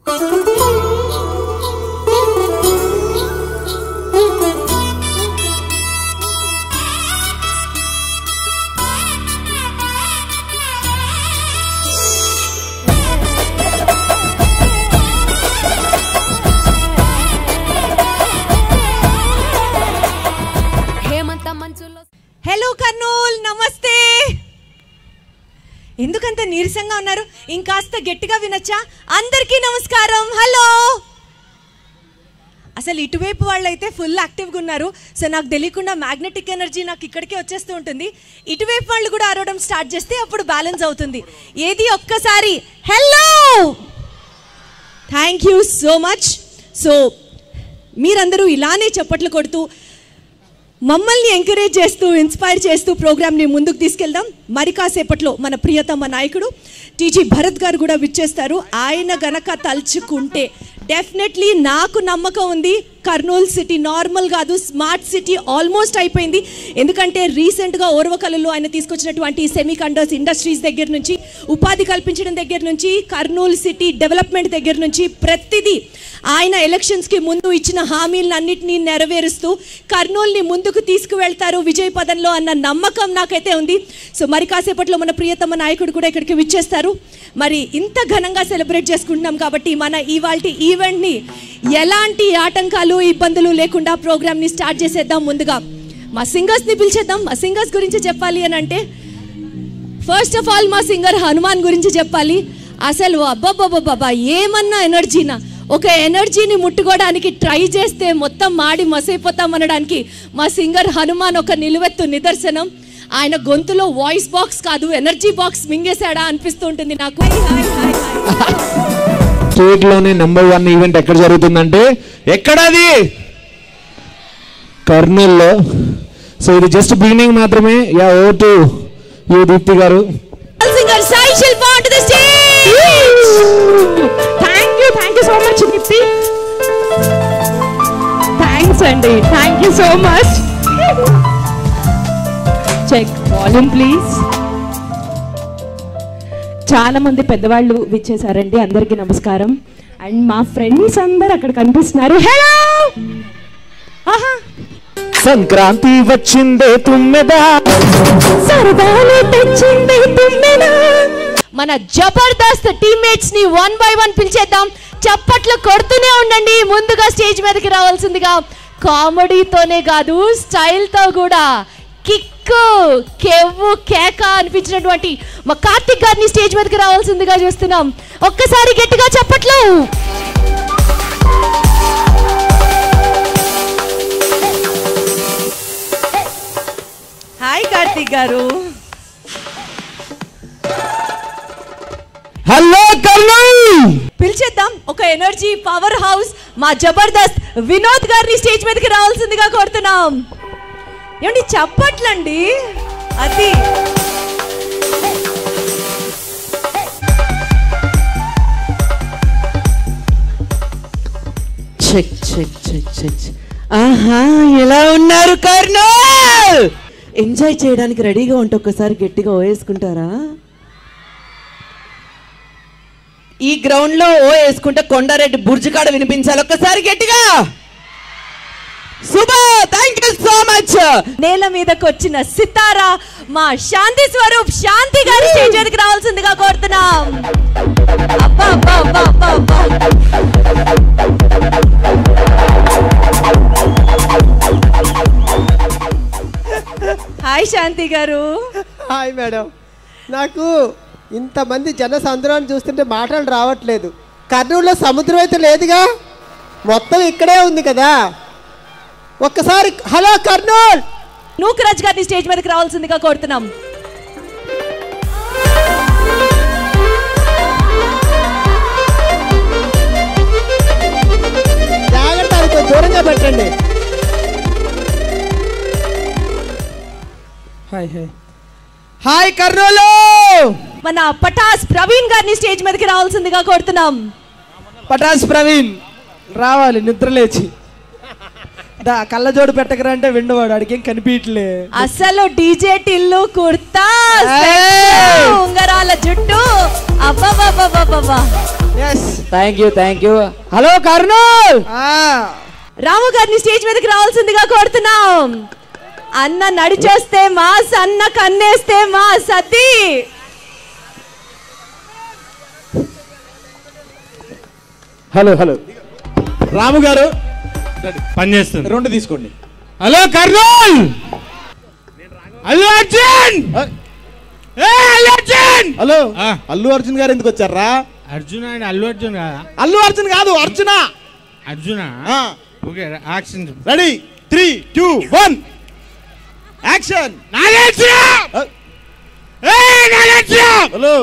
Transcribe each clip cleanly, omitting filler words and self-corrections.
Hello Kurnool, నమస్తే. ఎందుకంత నీరసంగా ఉన్నారు? ఇంకాస్త గట్టిగా వినొచ్చా? అందరికీ నమస్కారం. హలో. అసలు ఇటువైపు వాళ్ళైతే ఫుల్ యాక్టివ్గా ఉన్నారు. సో నాకు తెలియకుండా మ్యాగ్నెటిక్ ఎనర్జీ నాకు ఇక్కడికే వచ్చేస్తూ ఉంటుంది. ఇటువైపు వాళ్ళు కూడా అరవడం స్టార్ట్ చేస్తే అప్పుడు బ్యాలెన్స్ అవుతుంది. ఏది ఒక్కసారి hello. Thank you so much. So మీరందరూ ఇలానే చప్పట్లు కొడుతూ మమ్మల్ని ఎంకరేజ్ చేస్తూ ఇన్స్పైర్ చేస్తూ ప్రోగ్రామ్ని ముందుకు తీసుకెళ్దాం. మరి కాసేపట్లో మన ప్రియతమ నాయకుడు టీజీ భరత్ గారు కూడా విచ్చేస్తారు. ఆయన గనక తలుచుకుంటే డెఫినెట్లీ నాకు నమ్మకం ఉంది కర్నూలు సిటీ నార్మల్ కాదు, స్మార్ట్ సిటీ ఆల్మోస్ట్ అయిపోయింది. ఎందుకంటే రీసెంట్గా ఓర్వకల్లో ఆయన తీసుకొచ్చినటువంటి సెమీ కండక్టర్స్ ఇండస్ట్రీస్ దగ్గర నుంచి, ఉపాధి కల్పించడం దగ్గర నుంచి, కర్నూలు సిటీ డెవలప్మెంట్ దగ్గర నుంచి ప్రతిదీ ఆయన ఎలక్షన్స్కి ముందు ఇచ్చిన హామీలన్నింటినీ నెరవేరుస్తూ కర్నూలుని ముందుకు తీసుకువెళ్తారు విజయ పదంలో అన్న నమ్మకం నాకైతే ఉంది. సో మరి కాసేపట్లో మన ప్రియతమ నాయకుడు కూడా ఇక్కడికి విచ్చేస్తారు. మరి ఇంత ఘనంగా సెలబ్రేట్ చేసుకుంటున్నాం కాబట్టి మన ఇవాల్టి ఈవెంట్ని ఎలాంటి ఆటంకాలు ఇబ్బందులు లేకుండా ప్రోగ్రామ్ని స్టార్ట్ చేసేద్దాం. ముందుగా మా సింగర్స్ని పిలిచేద్దాం. మా సింగర్స్ గురించి చెప్పాలి అని అంటే ఫస్ట్ ఆఫ్ ఆల్ మా సింగర్ హనుమాన్ గురించి చెప్పాలి. అసలు అబ్బాబ్బాబ్బా ఏమన్నా ఎనర్జీనా! ఒక ఎనర్జీని ముట్టుకోవడానికి ట్రై చేస్తే మొత్తం మాడి మసైపోతామనడానికి మా సింగర్ హనుమాన్ ఒక నిలువెత్తు నిదర్శనం. ఆయన గొంతులో వాయిస్ బాక్స్ కాదు ఎనర్జీ బాక్స్ మింగేశాడా అనిపిస్తూ ఉంటుంది నాకు. స్టేట్ లోనే నెంబర్ 1 ఈవెంట్ ఎక్కడ జరుగుతుందంటే ఎక్కడది? కర్నూలులో. సో ఇది జస్ట్ బిగినింగ్ మాత్రమే. Yeah over to you Deepti గారు. Singer Sai Shilpa on to the stage. Thank you so much Deepti. Thanks అండి, thank you so much. Check volume please. చాలా మంది పెద్దవాళ్ళు విచ్చేసారండి. అందరికీ నమస్కారం. అండ్ మా ఫ్రెండ్స్ అందరు అక్కడ కనిపిస్తున్నారు. హలో. సంక్రాంతి వచ్చిందే తుమ్మెదా, సరదాలు తెచ్చిందే తుమ్మెదా. మన జబర్దస్త్ టీమ్మేట్స్ ని 1 by 1 పిలిచేద్దాం. చప్పట్లు కొడుతూనే ఉండండి. ముందుగా స్టేజ్ మీదకి రావాల్సిందిగా కామెడీతోనే కాదు స్టైల్తో కూడా కిక్కు కెవ్వు కేక అనిపించినటువంటి మా కార్తిక్ గారిని స్టేజ్ మీదకి రావాల్సిందిగా చూస్తున్నాం. ఒక్కసారి గట్టిగా చప్పట్లు. హాయ్ కార్తిక్ గారు. హలో కర్నూలు. పిలిచేద్దాం ఒక ఎనర్జీ పవర్ హౌస్ మా జబర్దస్త్ వినోద్ గారిని స్టేజ్ మీదకి రావాల్సిందిగా కోరుతున్నాం. ఏమండి చప్పట్లండి. అది చెక్ చెక్ చెక్ చెక్. ఆహా, ఎలా ఉన్నారు కర్నూల్? ఎంజాయ్ చేయడానికి రెడీగా ఉంటే ఒక్కసారి గట్టిగా వేసుకుంటారా? ఈ గ్రౌండ్ లో ఓ వేసుకుంటే కొండారెడ్డి బుర్జు కాడ వినిపించాలి. ఒక్కసారి గట్టిగా. శుభ, థ్యాంక్ యూ సో మచ్. నేల మీదకి వచ్చిన సితారా మా శాంతి స్వరూప్ శాంతి గారి స్టేజ్ మీదకి రావాల్సిందిగా కోరుతున్నాం. అబ్బా అబ్బా అబ్బా అబ్బా అబ్బా. హాయ్ శాంతి గారు. Hi madam. నాకు ఇంతమంది జనసంద్రాన్ని చూస్తుంటే మాటలు రావట్లేదు. కర్నూలులో సముద్రం అయితే లేదుగా, మొత్తం ఇక్కడే ఉంది కదా. ఒక్కసారి హలో కర్నూల్. నూకరాజ్ గారిని స్టేజ్ మీదకి రావాల్సిందిగా కోరుతున్నాం. జాగ్రత్త, దూరంగా పెట్టండి. Hi hi hi Kurnool. మన పటాస్ ప్రవీణ్ గారిని స్టేజ్ మీదకి రావాల్సిందిగా కోరుతున్నాం. పటాస్ ప్రవీణ్ రావాలి నిద్ర లేచి. కళ్ళజోడు పెట్టకరా అంటే విండవాడు అడిగేం కనిపించలే. అసలు డీజే టిల్లు కుర్తా ఉంగరాల జుట్టు అబ్బా. Thank you. హలో కర్నూల్. రాము గారిని స్టేజ్ మీదకి రావాల్సిందిగా కోరుతున్నాం. అన్న నడిచేస్తే మాస్, అన్న కన్నేస్తే మాస్. అది హలో రాము గారు పనిచేస్తుంది. 2 తీసుకోండి. హలో కర్నూల్. అల్లు అర్జున్. హలో అల్లు అర్జున్ గారు ఎందుకు వచ్చారా? అర్జున్ అండ్ అల్లు అర్జున్ కాదా? అల్లు అర్జున్ కాదు, Arjuna. Okay action. Ready 3, 2, 1 action. Hello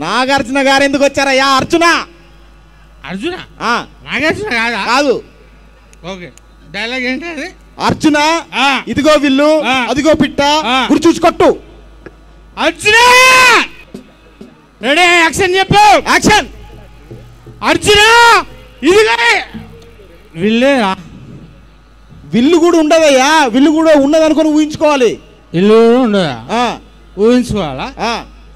Nagarjuna గారు ఎందుకు వచ్చారయ్యా? అర్జున నాగార్జున కాదా? కాదు. ఓకే డైలాగ్ ఏంటి అది? అర్జున ఇదిగో విల్లు, అదిగో పిట్ట, గురి చూసి కొట్టు. అర్జున రెడీ యాక్షన్ చెప్పు. యాక్షన్. అర్జున ఇదిగో విల్లు కూడా ఉండదయ్యా, విల్లు కూడా ఉన్నదనుకొని ఊహించుకోవాలి. ఇల్లు ఉండదా? ఊహించుకోవాలా?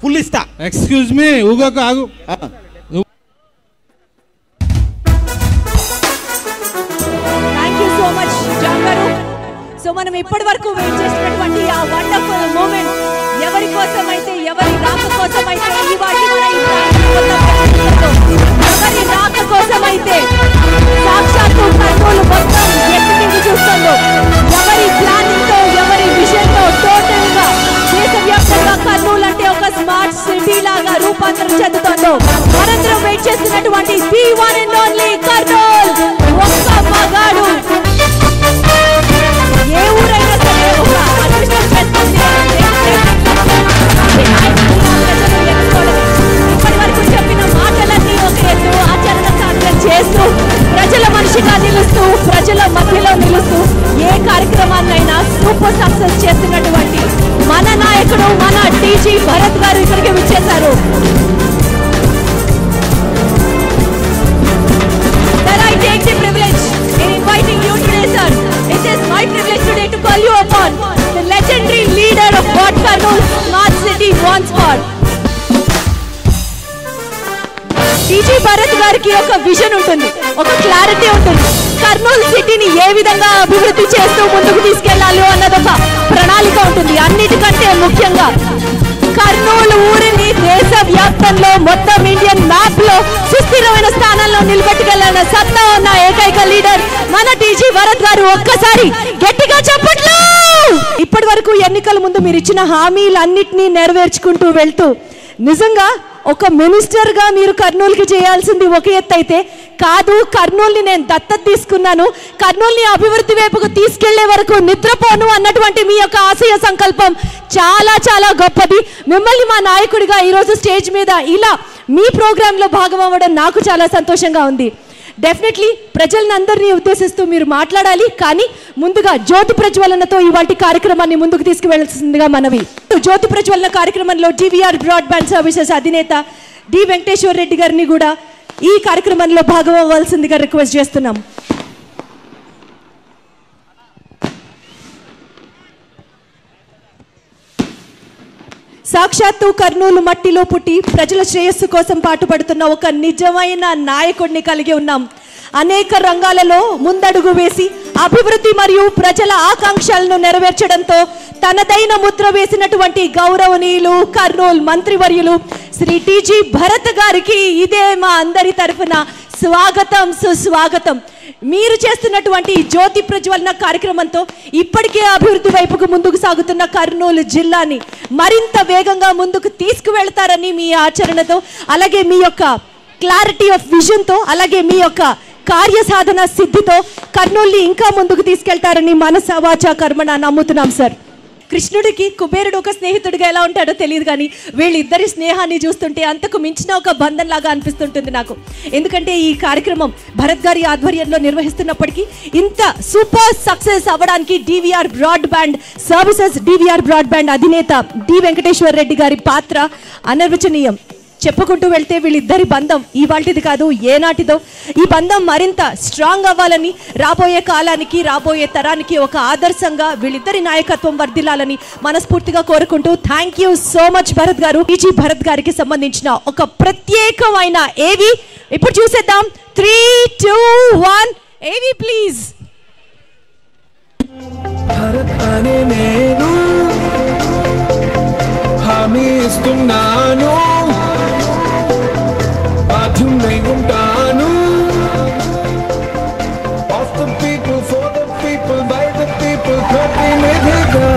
ఫుల్ ఇస్తా. ఎక్స్క్యూజ్ మీ, ఊగోక ఆగు. Thank you so much John గారు. సో మనం ఇప్పటి వరకు వెయిట్ చేసినటువంటి ఆ వండర్ఫుల్ మూమెంట్ ఎవరి కోసం అయితే, ఎవరి రాక కోసం అయితే, ఎవరి రాక కోసం అయితే సాక్షాత్తు కర్నూలు మొత్తం ఎత్తి చూస్తుందో, ఎవరి ప్లానింగ్ తో, ఎవరి విజన్ తో టోటల్ గా దేశవ్యాప్తంగా కర్నూలు అంటే ఒక స్మార్ట్ సిటీ లాగా రూపాంతరం చెందుతుందో, మనందరం వెయిట్ చేస్తున్నటువంటి the one and only Kurnool. ఒక్క మగాడు ఏ ఊరైనా సరే ఒక అదృష్టం చేస్తుంది. ఇప్పటి వరకు చెప్పిన మాటలన్నీ ఒక ఎత్తు, ఆచరణ సాధన చేస్తూ ప్రజల మనిషిగా నిలుస్తూ, ప్రజల మధ్యలో నిలుస్తూ ఏ కార్యక్రమాన్నైనా సూపర్ సక్సెస్ చేస్తున్నటువంటి మన నాయకుడు, మన టీజీ భరత్ గారు ఇక్కడికి విచ్చేశారు. I take the privilege in inviting you today, sir. It is my privilege today to call you upon the legendary leader of what Karnool Smart City wants for. TG Bharat గారికి ఒక vision ఉంటుంది, ఒక clarity ఉంటుంది. కర్నూలు సిటీని ఏ విధంగా అభివృద్ధి చేస్తూ ముందుకు తీసుకెళ్లాలి అన్నది ఒక ప్రణాళిక ఉంటుంది. అన్నిటికంటే ముఖ్యంగా కర్నూలు ఊరిని దేశ వ్యాప్తంలో మొత్తం ఇండియన్ మ్యాప్ లో సుస్థిరమైన స్థానంలో నిలబెట్టుకెళ్లాలన్న సత్తా ఉన్న ఏకైక లీడర్ మన టీజీ భరత్ గారు. ఒక్కసారి గట్టిగా చెప్పట్లు. ఇప్పటి వరకు ఎన్నికల ముందు మీరు ఇచ్చిన హామీలన్నింటినీ నెరవేర్చుకుంటూ వెళ్తూ నిజంగా ఒక మినిస్టర్ గా మీరు కర్నూలుకి చేయాల్సింది ఒక ఎత్తు అయితే కాదు, కర్నూలుని నేను దత్తత తీసుకున్నాను, కర్నూలుని అభివృద్ధి వైపుకు తీసుకెళ్లే వరకు నిద్రపోను అన్నటువంటి మీ యొక్క ఆశయ సంకల్పం చాలా చాలా గొప్పది. మిమ్మల్ని మా నాయకుడిగా ఈరోజు స్టేజ్ మీద ఇలా మీ ప్రోగ్రాంలో భాగం అవ్వడం నాకు చాలా సంతోషంగా ఉంది. డెఫినెట్లీ ప్రజలందరినీ ఉద్దేశిస్తూ మీరు మాట్లాడాలి, కానీ ముందుగా జ్యోతి ప్రజ్వలనతో ఇవాటి కార్యక్రమాన్ని ముందుకు తీసుకువెళ్లాల్సిందిగా మనవి. జ్యోతి ప్రజ్వలన కార్యక్రమంలో డివిఆర్ బ్రాడ్బ్యాండ్ సర్వీసెస్ అధినేత డి వెంకటేశ్వర రెడ్డి గారిని కూడా ఈ కార్యక్రమంలో భాగం అవ్వాల్సిందిగా రిక్వెస్ట్ చేస్తున్నాం. సాక్షాత్తు కర్నూలు మట్టిలో పుట్టి ప్రజల శ్రేయస్సు కోసం పాటుపడుతున్న ఒక నిజమైన నాయకుడిని కలిగి ఉన్నాం. అనేక రంగాలలో ముందడుగు వేసి అభివృద్ధి మరియు ప్రజల ఆకాంక్షలను నెరవేర్చడంతో తనదైన ముద్ర వేసినటువంటి గౌరవనీయులు కర్నూలు మంత్రివర్యులు శ్రీ టీజీ భరత్ గారికి ఇదే మా అందరి తరఫున స్వాగతం, సుస్వాగతం. మీరు చేస్తున్నటువంటి జ్యోతి ప్రజ్వలన కార్యక్రమంతో ఇప్పటికే అభివృద్ధి వైపుకు ముందుకు సాగుతున్న కర్నూలు జిల్లాని మరింత వేగంగా ముందుకు తీసుకువెళ్తారని మీ ఆచరణతో, అలాగే మీ యొక్క క్లారిటీ ఆఫ్ విజన్తో, అలాగే మీ యొక్క కార్యసాధన సిద్ధితో కర్నూలుని ఇంకా ముందుకు తీసుకెళ్తారని మనస వాచా కర్మణ నమ్ముతున్నాం సార్. కృష్ణుడికి కుబేరుడు ఒక స్నేహితుడిగా ఎలా ఉంటాడో తెలియదు, కానీ వీళ్ళిద్దరి స్నేహాన్ని చూస్తుంటే అంతకు మించిన ఒక బంధం లాగా అనిపిస్తుంటుంది నాకు. ఎందుకంటే ఈ కార్యక్రమం భరత్ గారి ఆధ్వర్యంలో నిర్వహిస్తున్నప్పటికీ ఇంత సూపర్ సక్సెస్ అవ్వడానికి DVR broadband services, DVR broadband అధినేత డి వెంకటేశ్వర రెడ్డి గారి పాత్ర అనిర్వచనీయం. చెప్పుకుంటూ వెళ్తే వీళ్ళిద్దరి బంధం ఇవాల్టిది కాదు, ఏనాటిదో. ఈ బంధం మరింత స్ట్రాంగ్ అవ్వాలని, రాబోయే కాలానికి, రాబోయే తరానికి ఒక ఆదర్శంగా వీళ్ళిద్దరి నాయకత్వం వర్ధిల్లాలని మనస్ఫూర్తిగా కోరుకుంటూ thank you so much Bharat గారు. టీజీ భరత్ గారికి సంబంధించిన ఒక ప్రత్యేకమైన ఏవి ఇప్పుడు చూసేద్దాం. 3, 2, 1 ఏవి ప్లీజ్. భరత్ అనే నేను హామీ ఇస్తున్నాను, బాధ్యుడై ఉంటాను. Of the people, for the people, by the people, ప్రతినిధిగా.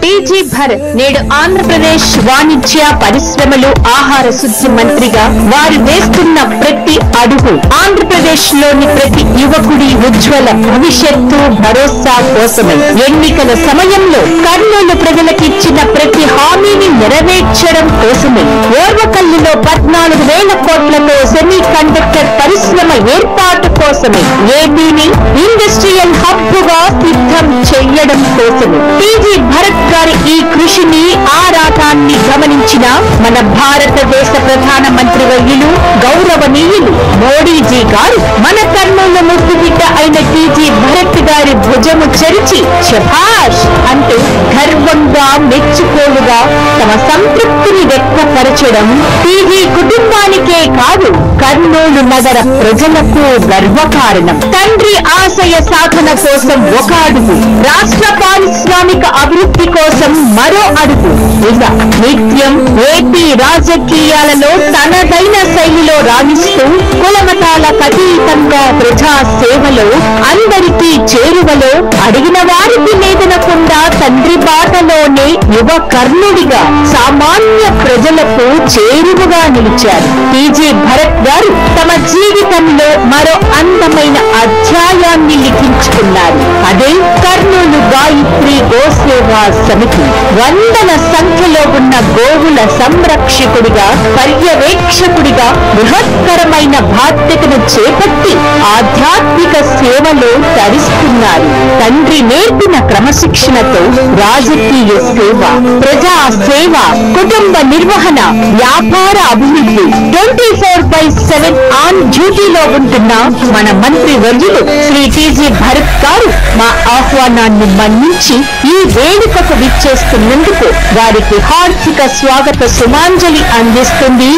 టీజీ భరత్ నేడు ఆంధ్రప్రదేశ్ వాణిజ్య పరిశ్రమలు ఆహార శుద్ధి మంత్రిగా వారు వేస్తున్న ప్రతి అడుగు ఆంధ్రప్రదేశ్ లోని ప్రతి యువకుడి ఉజ్వల భవిష్యత్తు భరోసా కోసమే. ఎన్నికల సమయంలో కర్నూలు ప్రజలకిచ్చిన ప్రతి హామీని నెరవేర్చడం కోసమే. ఓర్వకల్లులో 14,000 కోట్లతో సెమీ కండక్టర్ పరిశ్రమ ఏర్పాటు కోసమే. ఏపీని ఇండస్ట్రియల్ హబ్ గా సిద్ధం చేయడం కోసమే. టీజీ భరత్ గారి ఈ కృషిని, ఆరాటాన్ని గమనించిన మన భారతదేశ ప్రధాన మంత్రి వర్యులు గౌరవనీయులు మోడీజీ గారు మన కర్నూలు ముద్దుబిడ్డ అయిన టీజీ భరత్ గారి భుజము చరిచి శభాష్ అంటూ గర్వంగా మెచ్చుకోలుగా తమ సంతృప్తిని వ్యక్తపరచడం టీజీ కుటుంబానికే కాదు, కర్నూలు నగర ప్రజలకు గర్వకారణం. తండ్రి ఆశయ సాధన కోసం ఒక అడుగు, రాష్ట్ర పారిశ్రామిక అభివృద్ధి కోసం మరో అడుగు. ఇలా నిత్యం ఏపీ రాజకీయాలలో తనదైన శైలిలో రాణిస్తూ కులమతాలకు అతీతంగా ప్రజా సేవలో, అందరికీ చేరువలో, అడిగిన వారికి లేదనకుండా తండ్రి బాటలోనే యువ కర్ణుడిగా సామాన్య ప్రజలకు చేరువగా నిలిచారు. టీజీ భరత్ గారు తమ జీవితంలో మరో అందమైన అధ్యాయాన్ని లిఖించుకున్నారు. అదే కర్నూలు గాయత్రి గోసేవా సమితి. వందల సంఖ్యలో ఉన్న గోవుల సంరక్షకుడిగా, పర్యవేక్షకుడిగా బృహత్తరమైన బాధ్యతను చేపట్టి ఆధ్యాత్మిక సేవలో తరిస్తున్నారు. తండ్రి నేర్పిన క్రమశిక్షణతో రాజకీయ సేవ, ప్రజా సేవ, కుటుంబ నిర్వహణ, వ్యాపార అభివృద్ధి 24/7 ఆన్ డ్యూటీలో ఉంటున్న మన మంత్రి వర్యులు శ్రీ టీజీ భరత్ గారు మా ఆహ్వానాన్ని మన్నించి ఈ వేడుకకు విచ్చేస్తున్నందుకు వారికి హార్దిక స్వాగత సుమాంజలి అందిస్తుంది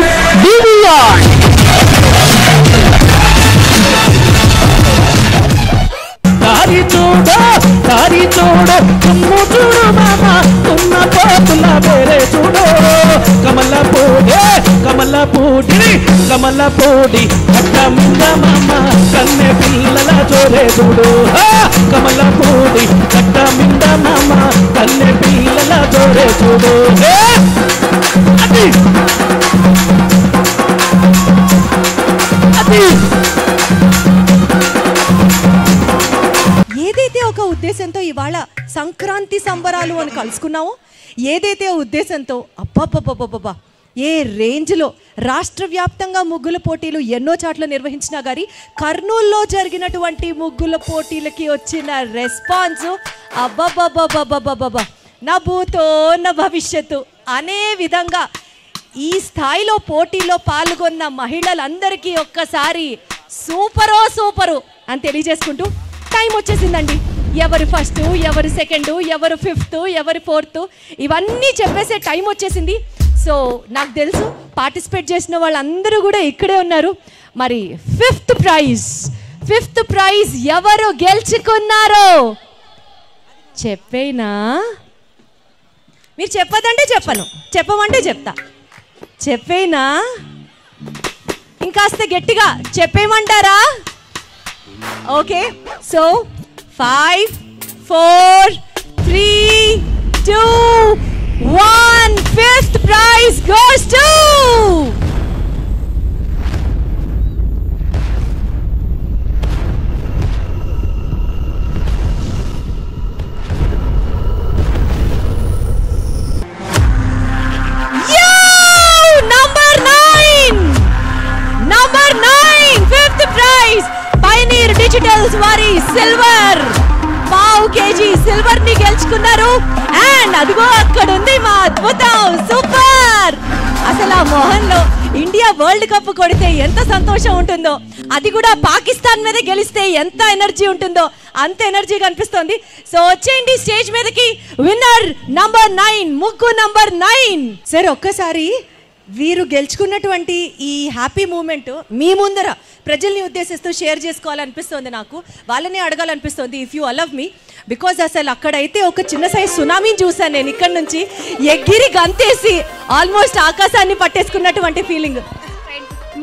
డివిఆర్. దారి చూడు, దారి చూడు, తుమ్ము చూడు మామ, తుమ్మ పోతుల వేరే చూడు. కమలపూడి, కమలపూడి, కమలపూడి అట్ట మింద మామ, కన్నె పిల్లల జోరే చూడు. కమలపూడి అట్ట మింద మామ, కన్నె పిల్లల జోరే చూడు. అది అది ఏదైతే ఒక ఉద్దేశంతో ఇవాళ సంక్రాంతి సంబరాలు అని కలుసుకున్నామో, ఏదైతే ఉద్దేశంతో అబ్బబ్బబ్బబ్బబ్బా ఏ రేంజ్లో రాష్ట్ర వ్యాప్తంగా ముగ్గుల పోటీలు ఎన్నో చాట్ల నిర్వహించినా కానీ కర్నూలులో జరిగినటువంటి ముగ్గుల పోటీలకి వచ్చిన రెస్పాన్స్ అబ్బబ్బబ్బబ్బబ్బబ్బబ్బా నా భూతో నా భవిష్యత్తు అనే విధంగా ఈ స్థాయిలో పోటీలో పాల్గొన్న మహిళలందరికీ ఒక్కసారి సూపరు అని తెలియజేసుకుంటూ టైం వచ్చేసిందండి. ఎవరు ఫస్ట్, ఎవరు సెకండ్, ఎవరు ఫిఫ్త్, ఎవరు ఫోర్త్ ఇవన్నీ చెప్పేసే టైం వచ్చేసింది. సో నాకు తెలుసు పార్టిసిపేట్ చేసిన వాళ్ళందరూ కూడా ఇక్కడే ఉన్నారు. మరి ఫిఫ్త్ ప్రైజ్ ఎవరు గెలుచుకున్నారో చెప్పేనా? మీరు చెప్పదంటే చెప్పను, చెప్పమంటే చెప్తా. చెప్పేనా? ఇంకాస్త గట్టిగా చెప్పేయమంటారా? Okay, so 5, 4, 3, 2, 1 fifth prize goes to number 9 fifth prize Pioneer Digital's వారి సిల్వర్ పావు కేజీ సిల్వర్ ని గెలుచుకున్నారు. అండ్ అదిగో అక్కడ ఉంది మా అద్భుతం, సూపర్. అసలు ఆ మోహన్ లో ఇండియా వరల్డ్ కప్ కొడితే ఎంత సంతోషం ఉంటుందో, అది కూడా పాకిస్తాన్ మీద గెలిస్తే ఎంత ఎనర్జీ ఉంటుందో అంత ఎనర్జీ కనిపిస్తుంది. సో వచ్చేయండి స్టేజ్ మీదకి విన్నర్ నంబర్ 9, ముగ్గు నంబర్ 9. సరే, ఒక్కసారి వీరు గెలుచుకున్నటువంటి ఈ హ్యాపీ మూమెంట్ మీ ముందర ప్రజల్ని ఉద్దేశిస్తూ షేర్ చేసుకోవాలనిపిస్తుంది. నాకు వాళ్ళని అడగాలనిపిస్తుంది, if you allow me, because అసలు అక్కడైతే ఒక చిన్న సైజ్ సునామీని చూశాను నేను. ఇక్కడ నుంచి ఎగిరి గంతేసి ఆల్మోస్ట్ ఆకాశాన్ని పట్టేసుకున్నటువంటి ఫీలింగ్.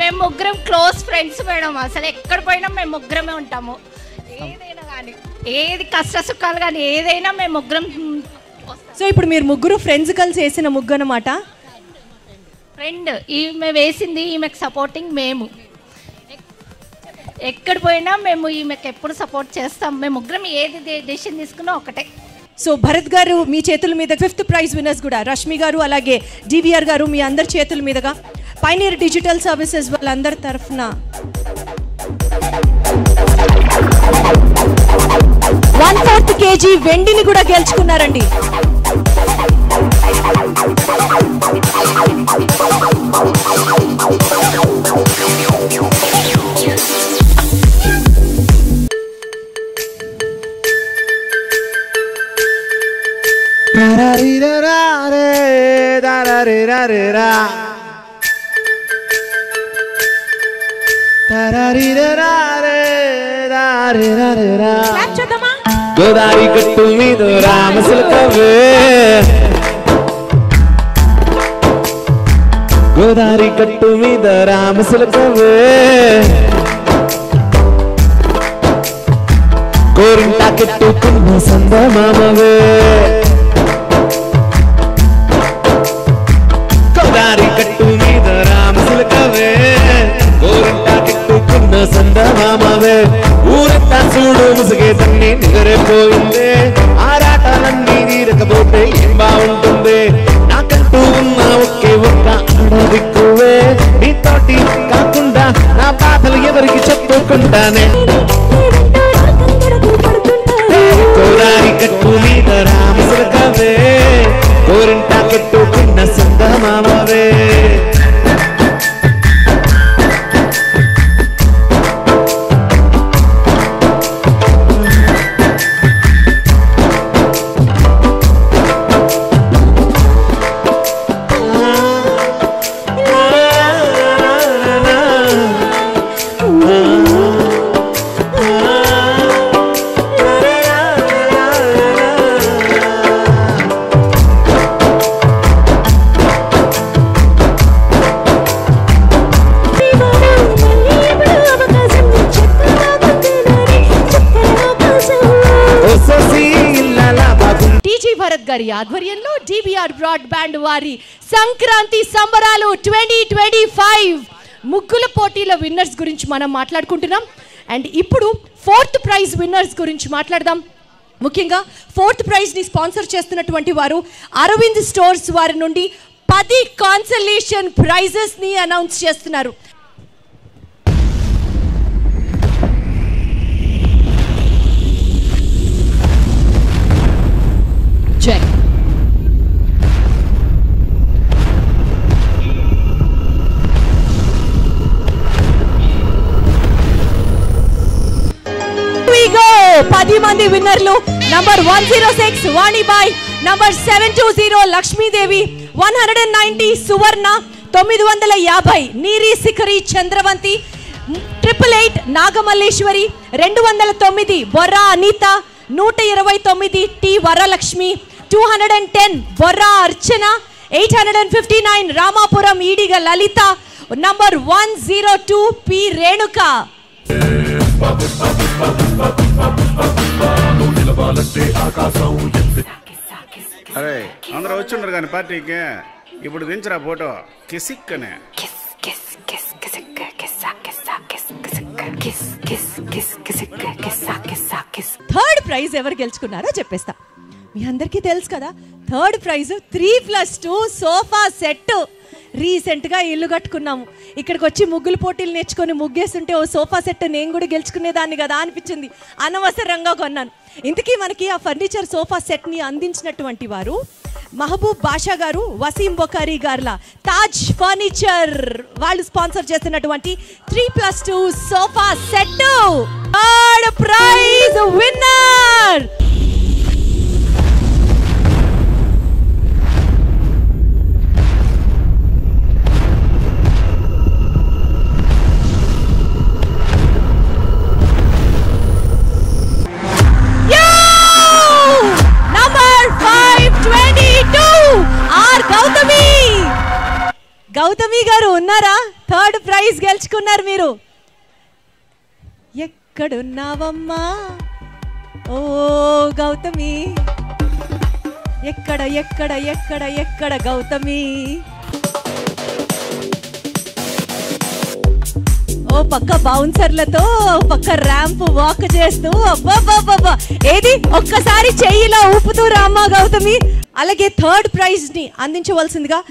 మేము ముగ్గురం క్లోజ్ ఫ్రెండ్స్ మేడం. అసలు ఎక్కడ పోయినా మేము ముగ్గురమే ఉంటాము. ఏదైనా కానీ, ఏది కష్ట సుఖాలు కానీ ఏదైనా మేము ముగ్గురం. సో ఇప్పుడు మీరు ముగ్గురు ఫ్రెండ్స్ కలిసి వేసిన ముగ్గు అన్నమాట. ఫ్రెండ్ ఈమె వేసింది, ఈమెకు సపోర్టింగ్ మేము. ఎక్కడ పోయినా మేము ఈమెకు ఎప్పుడు సపోర్ట్ చేస్తాం. మేము ముగ్గురం ఏది డెసిషన్ తీసుకున్నా ఒకటే. సో భరత్ గారు మీ చేతుల మీద 5th ప్రైజ్ విన్నర్స్ కూడా రష్మి గారు అలాగే డివిఆర్ గారు మీ అందరి చేతుల మీదుగా పైనీర్ డిజిటల్ సర్వీసెస్ వాళ్ళందరి తరఫున 1/4 kg వెండిని కూడా గెలుచుకున్నారండి. గోదావరి గట్టు మీద రామసిలకవే, గోదావరి గట్టు మీద రామసిలకవే, కోరింట కెట్టుకున్న సందమామవే, గోదావరి గట్టు మీద రామసిలకవే, కోరింట కెట్టుకున్న సందమామవే, ఊరంతా చూడు ముసుగే తన్ని నిగరైపోయిందే, ఆరాటాలన్నీ తీరకపోతే ఏం బాగుంటుంది, నాకంటూ ఉన్న ఒకే ఒక్క అడవిక్కువే, నీతోటి కాకుండా నా బాధలు ఎవరికి చెప్పుకుంటానే, కోరారి కట్టు మీద రామసిలకవే, కోరింట కెట్టుకున్న సందమామవే. గారి ఆధ్వర్యంలో డిబిఆర్ బ్రాడ్బ్యాండ్ వారి సంక్రాంతి సంబరాలు 2025 ముగ్గుల పోటీల విన్నర్స్ గురించి మనం మాట్లాడుకుంటున్నాం. అండ్ ఇప్పుడు 4th ప్రైజ్ విన్నర్స్ గురించి మాట్లాడదాం. ముఖ్యంగా 4th ప్రైజ్ని స్పాన్సర్ చేస్తున్నటువంటి వారు అరవింద్ స్టోర్స్ వారి నుండి 10 కాన్సలేషన్ ప్రైజెస్ని అనౌన్స్ చేస్తున్నారు. Check. We go. 10 మంది విన్నర్లు. నంబర్ 106 వాణిబాయ్, నంబర్ 720 లక్ష్మీదేవి, 190 సువర్ణ, 950 నీరి శిఖరి చంద్రవంతి, 888 నాగమల్లేశ్వరి, 209 బొర్రా అనిత, 129 టి వరలక్ష్మి, 210 బొర్రా అర్చన, 859 రామాపురం ఈడిగ లలిత, నంబర్ 102 పి రేణుక. అరే అందరూ వచ్చిండ్రు కానీ పార్టీకి ఇప్పుడు దించరా ఫోటో కిసిక్ అనే. థర్డ్ ప్రైజ్ ఎవరు గెలుచుకున్నారో చెప్పేస్తా. మీ అందరికీ తెలుసు కదా, థర్డ్ ప్రైజ్ 3+2 సోఫా సెట్. రీసెంట్గా ఇల్లు కట్టుకున్నాము, ఇక్కడికి వచ్చి ముగ్గులు పోటీలు నేర్చుకొని ముగ్గేస్తుంటే ఓ సోఫా సెట్ నేను కూడా గెలుచుకునేదాన్ని కదా అనిపించింది, అనవసరంగా కొన్నాను. ఇంతకీ మనకి ఆ ఫర్నిచర్ సోఫా సెట్ని అందించినటువంటి వారు మహబూబ్ బాషా గారు, వసీం బొకారీ గార్ల తాజ్ ఫర్నిచర్ వాళ్ళు స్పాన్సర్ చేస్తున్నటువంటి 3+2 sofa set third prize winner. Gautami గారు ఉన్నారా? థర్డ్ ప్రైజ్ గెలుచుకున్నారు మీరు. ఎక్కడున్నావమ్మా ఓ గౌతమి, ఎక్కడ ఎక్కడ ఎక్కడ ఎక్కడ గౌతమి. ఓ పక్క బౌన్సర్లతో పక్క ర్యాంప్ వాక్ చేస్తూ అబ్బా ఏది ఒక్కసారి చెయ్యిలా ఊపుతూ రామ్మా గౌతమి. అలాగే థర్డ్ ప్రైజ్ ని అందించవలసిందిగా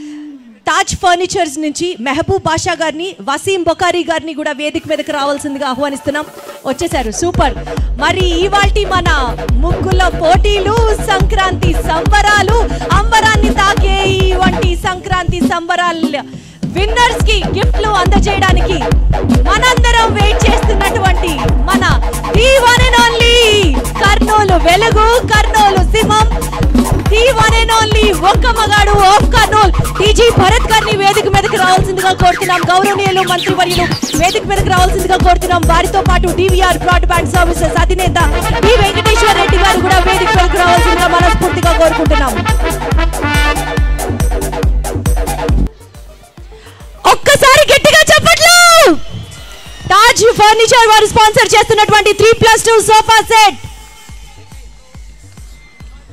తాజ్ ఫర్నిచర్స్ నుంచి మెహబూబ్ బాషా గారిని, వసీం బొకారీ గారిని కూడా వేదిక మీదకి రావాల్సిందిగా ఆహ్వానిస్తున్నాం. వచ్చేసారు, సూపర్. మరి ఇవాల్టి మన ముగ్గుల పోటీలు, సంక్రాంతి సంబరాలు, అంబరాన్ని తాకే ఈ వంటి సంక్రాంతి సంబరాల విన్నర్స్ కి గిఫ్ట్లు అందజేయడానికి మనందరం వెయిట్ చేస్తున్నటువంటి మన the one and only Kurnool వెలుగు, కర్నూలు సింహం, ది వన్ అండ్ ఓన్లీ ఒక్క మగాడు ఆఫ్ కర్నూలు టీజీ భరత్ గారిని వేదిక మీదకి రావాల్సిందిగా కోరుతున్నాం. గౌరవనీయులు మంత్రివర్యులు వేదిక మీదకి రావాల్సిందిగా కోరుతున్నాం. వారితో పాటు డివిఆర్ బ్రాడ్బ్యాండ్ సర్వీసెస్ అధినేత డి వెంకటేశ్వర రెడ్డి గారు కూడా వేదిక మీదకి రావాల్సిందిగా మనస్ఫూర్తిగా కోరుకుంటున్నాం. ఒక్కసారి గట్టిగా చెప్పట్లు. తాజ్ ఫర్నిచర్ వారు స్పాన్సర్ చేస్తున్నటువంటి 3+2 సోఫా సెట్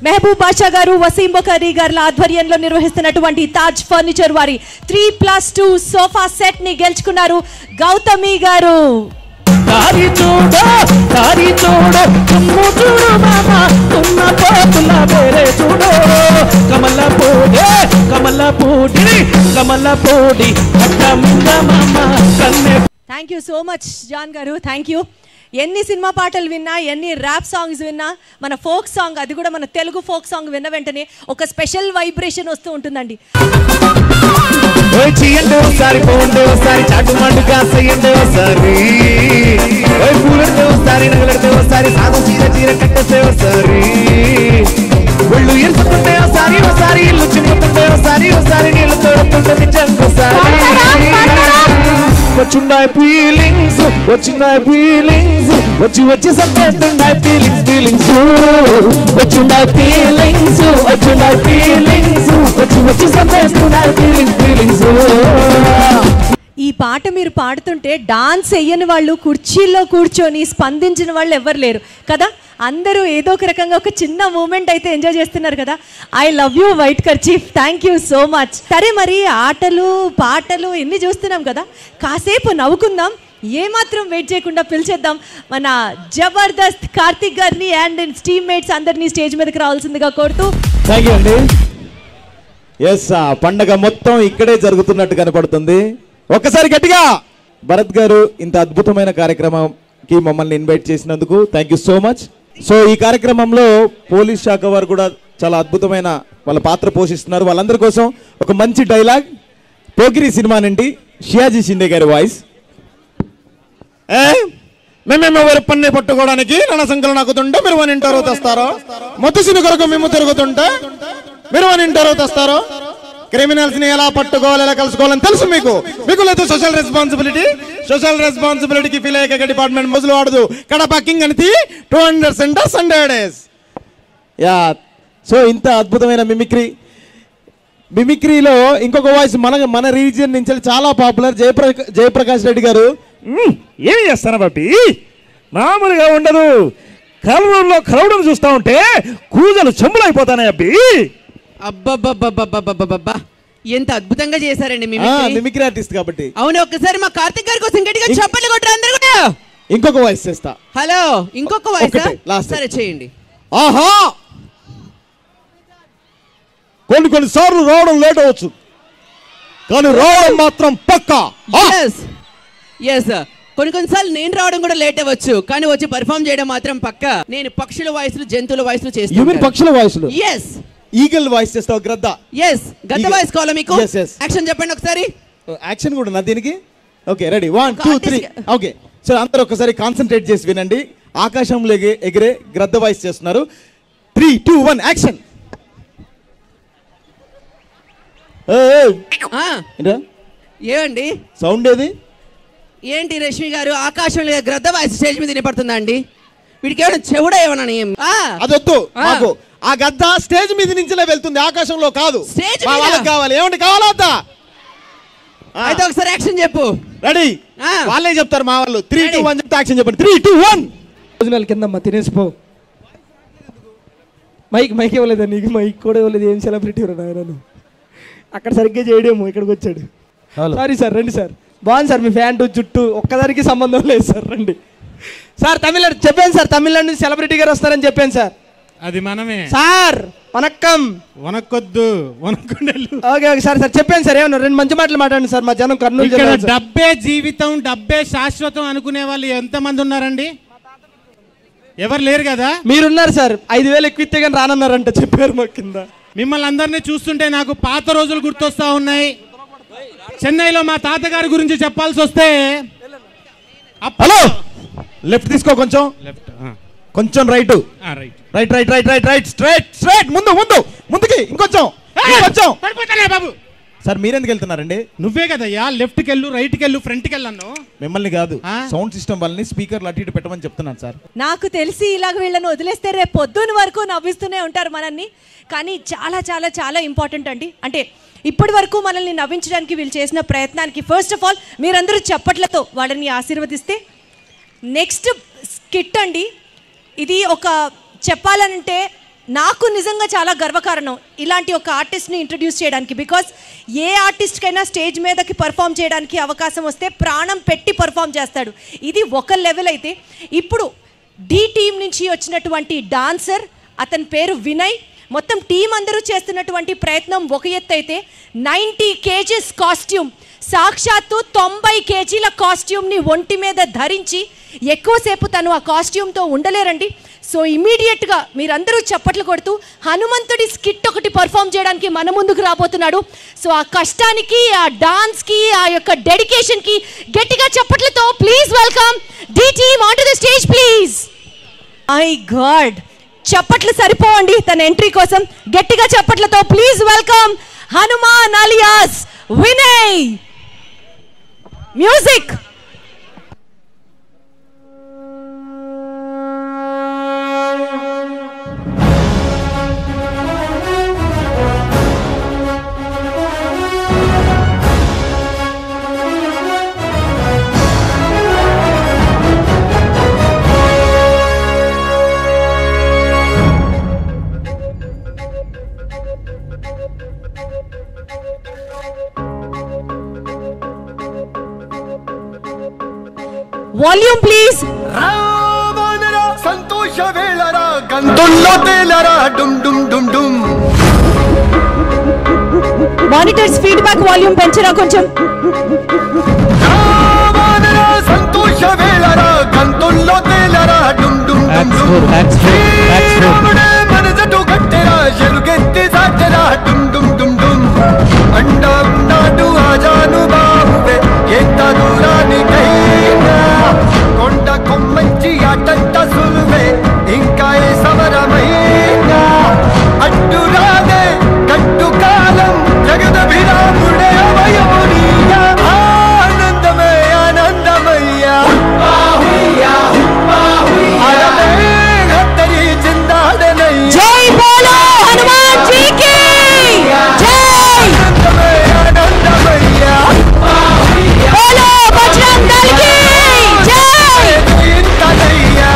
మెహబూబ్ బాషా గారు, వసీం బొకారీ గారి ఆధ్వర్యంలో నిర్వహిస్తున్నటువంటి తాజ్ ఫర్నిచర్ వారి 3+2 సోఫా సెట్ ని గెలుచుకున్నారు గౌతమి గారు. దారి చూడు దారి చూడు తుమ్ము చూడు మామా తుమ్మ పోతుల వేరే చూడు కమలపూడి కమలపూడి కమలపూడి అట్టమింద మామా కన్నే. Thank you so much John గారు, థ్యాంక్ యూ. ఎన్ని సినిమా పాటలు విన్నా, ఎన్ని ర్యాప్ సాంగ్స్ విన్నా, మన ఫోక్ సాంగ్, అది కూడా మన తెలుగు ఫోక్ సాంగ్ విన్న వెంటనే ఒక స్పెషల్ వైబ్రేషన్ వస్తూ ఉంటుందండి. చేయండి ఒకసారి, పోండి ఒకసారి, చాటు మాటు కాసేయండి ఒకసారి, పూలంటే ఒకసారి, నగలంటే ఒకసారి, సాగు చీర చీర కట్టేస్తే ఒకసారి, ఒళ్ళు ఎరుపుతుంటే ఒకసారి ఒకసారి, ఇల్లు చిమ్ముతుంటే ఒకసారి ఒకసారి, నీళ్ళు తోడుతుంటే నిజంకోసారి. వచ్చుండాయి ఫీలింగ్స్, వచ్చిండాయి ఫీలింగ్స్, వచ్చి వచ్చి సప్పేస్తుండాయి ఫీలింగ్స్ ఫీలింగ్స్, వచ్చిండాయి ఫీలింగ్స్, వచ్చిండాయి ఫీలింగ్స్, వచ్చి వచ్చి సప్పేస్తుండాయి ఫీలింగ్స్ ఫీలింగ్స్. ఈ పాట మీరు పాడుతుంటే డాన్స్ చెయ్యని వాళ్ళు, కుర్చీల్లో కూర్చొని స్పందించిన వాళ్ళు ఎవరు లేరు కదా. అందరూ ఏదో ఒక రకంగా ఒక చిన్న మూమెంట్ అయితే ఎంజాయ్ చేస్తున్నారు కదా. I love you white kerchief, thank you so much. సరే, మరి ఆటలు పాటలు ఎన్ని చూస్తున్నాం కదా, కాసేపు నవ్వుకుందాం. ఏమాత్రం వెయిట్ చేయకుండా పిలిచేద్దాం మన జబర్దస్త్ కార్తిక్ గారిని అండ్ టీమ్ మేట్స్ అందరినీ స్టేజ్ మీదకి రావాల్సిందిగా కోరుతూ. థ్యాంక్ యూ అండి. ఎస్, పండగ మొత్తం ఇక్కడే జరుగుతున్నట్టు కనపడుతుంది. ఒక్కసారి గట్టిగా భరత్ గారు ఇంత అద్భుతమైన కార్యక్రమంకి మమ్మల్ని ఇన్వైట్ చేసినందుకు thank you so much. So ఈ కార్యక్రమంలో పోలీస్ శాఖ వారు కూడా చాలా అద్భుతమైన వాళ్ళ పాత్ర పోషిస్తున్నారు. వాళ్ళందరి కోసం ఒక మంచి డైలాగ్ పోకిరి సినిమా నుండి షియాజీ షిండే గారి వాయిస్. మేమేమో వారి పన్ను పట్టుకోవడానికి నన్న సంకలనం నాకుతుంటే మీరు వన్ ఇంటర్వ్యూ తెస్తారో, మొత్తం కొరకు మేము తిరుగుతుంటే మీరు వన్ ఇంటర్వ్యూ తెస్తారో, క్రిమినల్స్ ని ఎలా పట్టుకోవాలి, ఎలా కలుసుకోవాలని తెలుసు మీకు. మీకు లేదు సోషల్ రెస్పాన్సిబిలిటీకి ఫీల్ అయ్యే డిపార్ట్మెంట్ మొదలు వాడదు. కడప కింగ్ అని 200 సెంటర్స్ 100 days. యా, సో ఇంత అద్భుతమైన మిమిక్రీలో ఇంకొక వాయిస్ మన రీజియన్ నుంచి చాలా పాపులర్, జయప్రకాష్ రెడ్డి గారు. ఏమి చేస్తాను బాబీ, మామూలుగా ఉండదు. కలవడంలో కలవడం చూస్తా ఉంటే కూజలు చెంబులు అయిపోతానే అబ్బి. అబ్బబ్బబ్బబ్బబ్బబ్బబ్బా, ఎంత అద్భుతంగా చేశారండి మిమిక్రీ ఆర్టిస్ట్ కాబట్టి. అవును, ఒక్కసారి మా కార్తిక్ గారి కోసం గట్టిగా చప్పట్లు కొట్టరు అందరూ కూడా. ఇంకొక వాయిస్ చేస్తా. హలో, ఇంకొక వాయిస్ సరే చేయండి. ఆహా, కొన్ని సార్లు రావడం లేట్ అవ్వచ్చు, కానీ రావడం మాత్రం పక్కా. కొన్నిసార్లు నేను రావడం కూడా లేట్ అవ్వచ్చు, కానీ వచ్చి పర్ఫామ్ చేయడం మాత్రం పక్కా. నేను పక్షుల వాయిస్లు, జంతువుల వాయిస్లు చేస్తాను. పక్షుల వాయిస్లు? ఎస్. ఈగల్ వాయిస్ చేస్తావు గ్రద్ద. ఎస్ గద్ద వాయిస్ కావాలా మీకు? యాక్షన్ చెప్పండి ఒకసారి. యాక్షన్ కూడా నా దీనికి. Okay ready 1 2 3. ఓకే సో అందరూ ఒకసారి కాన్సన్ట్రేట్ చేసి వినండి. ఆకాశంలో ఎగిరే గ్రద్ద వాయిస్ చేస్తున్నారు. 3 2 1 యాక్షన్. ఏమండి సౌండ్ ఏది? ఏంటి రష్మి గారు ఆకాశంలో గ్రద్ద వాయిస్ స్టేజ్ మీద వినపడుతుందా అండి? వీడికి ఏమైనా చెవుడా ఏమన్నా? అదొద్దు మాకు. ఆ గద్ద స్టేజ్ మీద నుంచి వెళ్తుంది, ఆకాశంలో కాదు. వాళ్ళకి కావాలి. ఏమంటే కావాలా వద్దా? అయితే ఒకసారి యాక్షన్ చెప్పు. రెడీ వాళ్ళే చెప్తారు మా వాళ్ళు. 3 2 1 చెప్తే యాక్షన్ చెప్పండి. 3 2 1. భోజనాలు కిందమ్మా తినేసిపో. మైక్ ఇవ్వలేదా నీకు? మైక్ కూడా ఇవ్వలేదు. ఏం సెలబ్రిటీ నాయన. అక్కడ సరిగ్గా చేయడేమో ఇక్కడికి వచ్చాడు. సారీ సార్ రండి సార్. బాగుంది సార్ మీ ప్యాంటు జుట్టు ఒక్కదానికి సంబంధం లేదు సార్. రండి సార్. తమిళనాడు చెప్పాను సార్, తమిళనాడు నుంచి సెలబ్రిటీ గారు వస్తారని చెప్పాను సార్. అది మనమే సార్. వనక్కం. వనకొద్దు వనకొండలు. Okay okay sir. సార్ చెప్పాను సార్. ఏమన్నా 2 మంచి మాటలు మాట్లాడండి సార్. మా జనం కర్నూలు జిల్లా. డబ్బే జీవితం, డబ్బే శాశ్వతం అనుకునే వాళ్ళు ఎంతమంది ఉన్నారండి? ఎవరు లేరు కదా? మీరున్నారు సార్. 5,000 ఎక్కువ ఇస్తే కానీ రానన్నారంట చెప్పారు మా కింద. మిమ్మల్ని అందరినీ చూస్తుంటే నాకు పాత రోజులు గుర్తొస్తా ఉన్నాయి. చెన్నైలో మా తాతగారి గురించి చెప్పాల్సి వస్తే, హలో లెఫ్ట్ తీసుకో, కొంచెం లెఫ్ట్, కొంచెం right, right right right right right straight straight, ముందుకి ఇంకొంచెం పడిపోతానే బాబు. సార్ మీరెందుకు వెళ్తున్నారండి? నువ్వే కదయ్యా లెఫ్ట్కి వెళ్ళు, రైట్కి వెళ్ళు, ఫ్రంట్కి వెళ్ళాను. మిమ్మల్ని కాదు, సౌండ్ సిస్టమ్ వాళ్ళని స్పీకర్లు అటు ఇటు పెట్టమని చెప్తున్నాను సార్. నాకు తెలిసి ఇలాగ వీళ్ళని వదిలేస్తే రేపు పొద్దున్న వరకు నవ్విస్తూనే ఉంటారు మనల్ని. కానీ చాలా చాలా చాలా ఇంపార్టెంట్ అండి. అంటే ఇప్పటి వరకు మనల్ని నవ్వించడానికి వీళ్ళు చేసిన ప్రయత్నానికి ఫస్ట్ ఆఫ్ ఆల్ మీరందరూ చప్పట్లతో వాళ్ళని ఆశీర్వదిస్తే, నెక్స్ట్ స్కిట్ అండి. ఇది ఒక చెప్పాలంటే నాకు నిజంగా చాలా గర్వకారణం ఇలాంటి ఒక ఆర్టిస్ట్ని ఇంట్రడ్యూస్ చేయడానికి. బికాస్ ఏ ఆర్టిస్ట్కైనా స్టేజ్ మీదకి పర్ఫామ్ చేయడానికి అవకాశం వస్తే ప్రాణం పెట్టి పర్ఫామ్ చేస్తాడు. ఇది ఒక లెవెల్ అయితే, ఇప్పుడు డి టీం నుంచి వచ్చినటువంటి డాన్సర్, అతని పేరు వినయ్. మొత్తం టీం అందరూ చేస్తున్నటువంటి ప్రయత్నం ఒక ఎత్తు అయితే, 90 kgs కాస్ట్యూమ్, సాక్షాత్తు 90 kgల కాస్ట్యూమ్ని ఒంటి మీద ధరించి ఎక్కువసేపు తను ఆ కాస్ట్యూమ్తో ఉండలేరండి. సో ఇమీడియట్గా మీరందరూ చప్పట్లు కొడుతూ హనుమంతుడి స్కిట్ ఒకటి పర్ఫామ్ చేయడానికి మన ముందుకు రాబోతున్నాడు. సో ఆ కష్టానికి, ఆ డాన్స్కి, ఆ యొక్క డెడికేషన్కి గట్టిగా చప్పట్లతో please welcome the team on to the stage please. My god, చప్పట్లు సరిపోవండి తన ఎంట్రీ కోసం. గట్టిగా చప్పట్లతో please welcome Hanuman alias Vinay. Music. Volume please. సంతోష వేళరా గంతుల్లో తేలరా డుమ్ డుమ్ డుమ్ డుమ్. మానిటర్స్ ఫీడ్బ్యాక్ వాల్యూమ్ పెంచరా కొంచెం. సంతోష వేళరా గంతుల్లో తేలరా డుమ్ డుమ్ డుమ్ డుమ్. మనజటు కట్టెరా ఎలుగెత్తి సాటెరా డుమ్ డుమ్ డుమ్ డుమ్. అండా ఉన్నాడు ఆజాను బాబువే ఎంత దూరానికైనా. కొండ కొమ్మంచి అటంత సులువే ఇంకా ఏ సమరమైనా. అడ్డు రాదే కట్టు కాలం జగదభిరాముడే అభయమునియా. ఆనందమే ఆనందమయ్యా అరమే హత్తరి చిందాడనయ్యా. జై బోలో హనుమాన్ జీ కి జై. ఆనందమే ఆనందమయ్యా బోలో బజరంగ్ దళ్ కి జై. ఇంతనయ్యా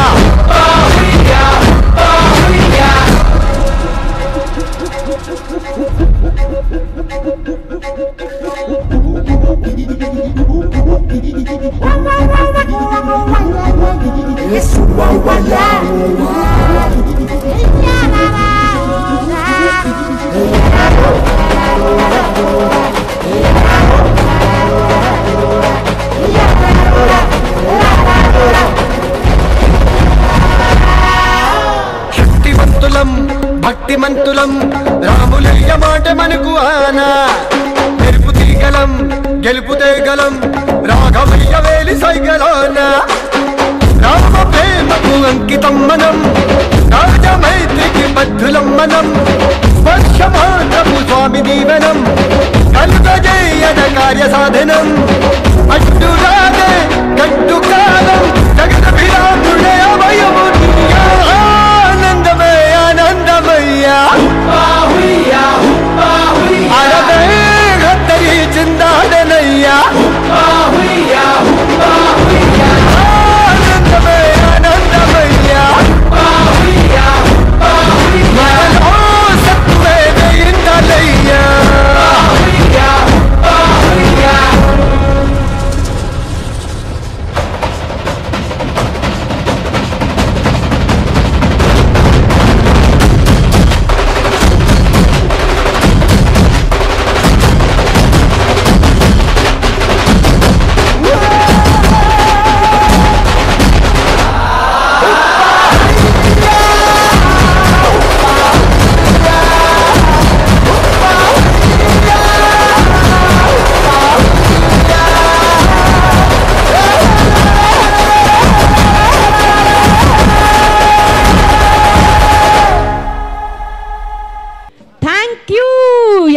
శక్తివంతులం భక్తి మంతులం రాములయ్య మాట మనకు ఆనా మెరుపు తీగలం గెలుపు తేగలం రాఘవయ్య వేలి సైగలాన రామ ప్రేమకు అంకితం మనం రాజమైత్రికి బద్ధులం మనం స్పర్శమాత్రపు స్వామి దీవెనం కలుగజేయన కార్య సాధనం అడ్డురాగే గట్టు కాలం జగదభిరాముడే అభయము ఆనందమే ఆనందమయ్య అరవే గద్దరి చిందాడనయ్యా ఆనందమే ఆనందమయ్యా మనలో సత్తువే వేయిందలయ్యా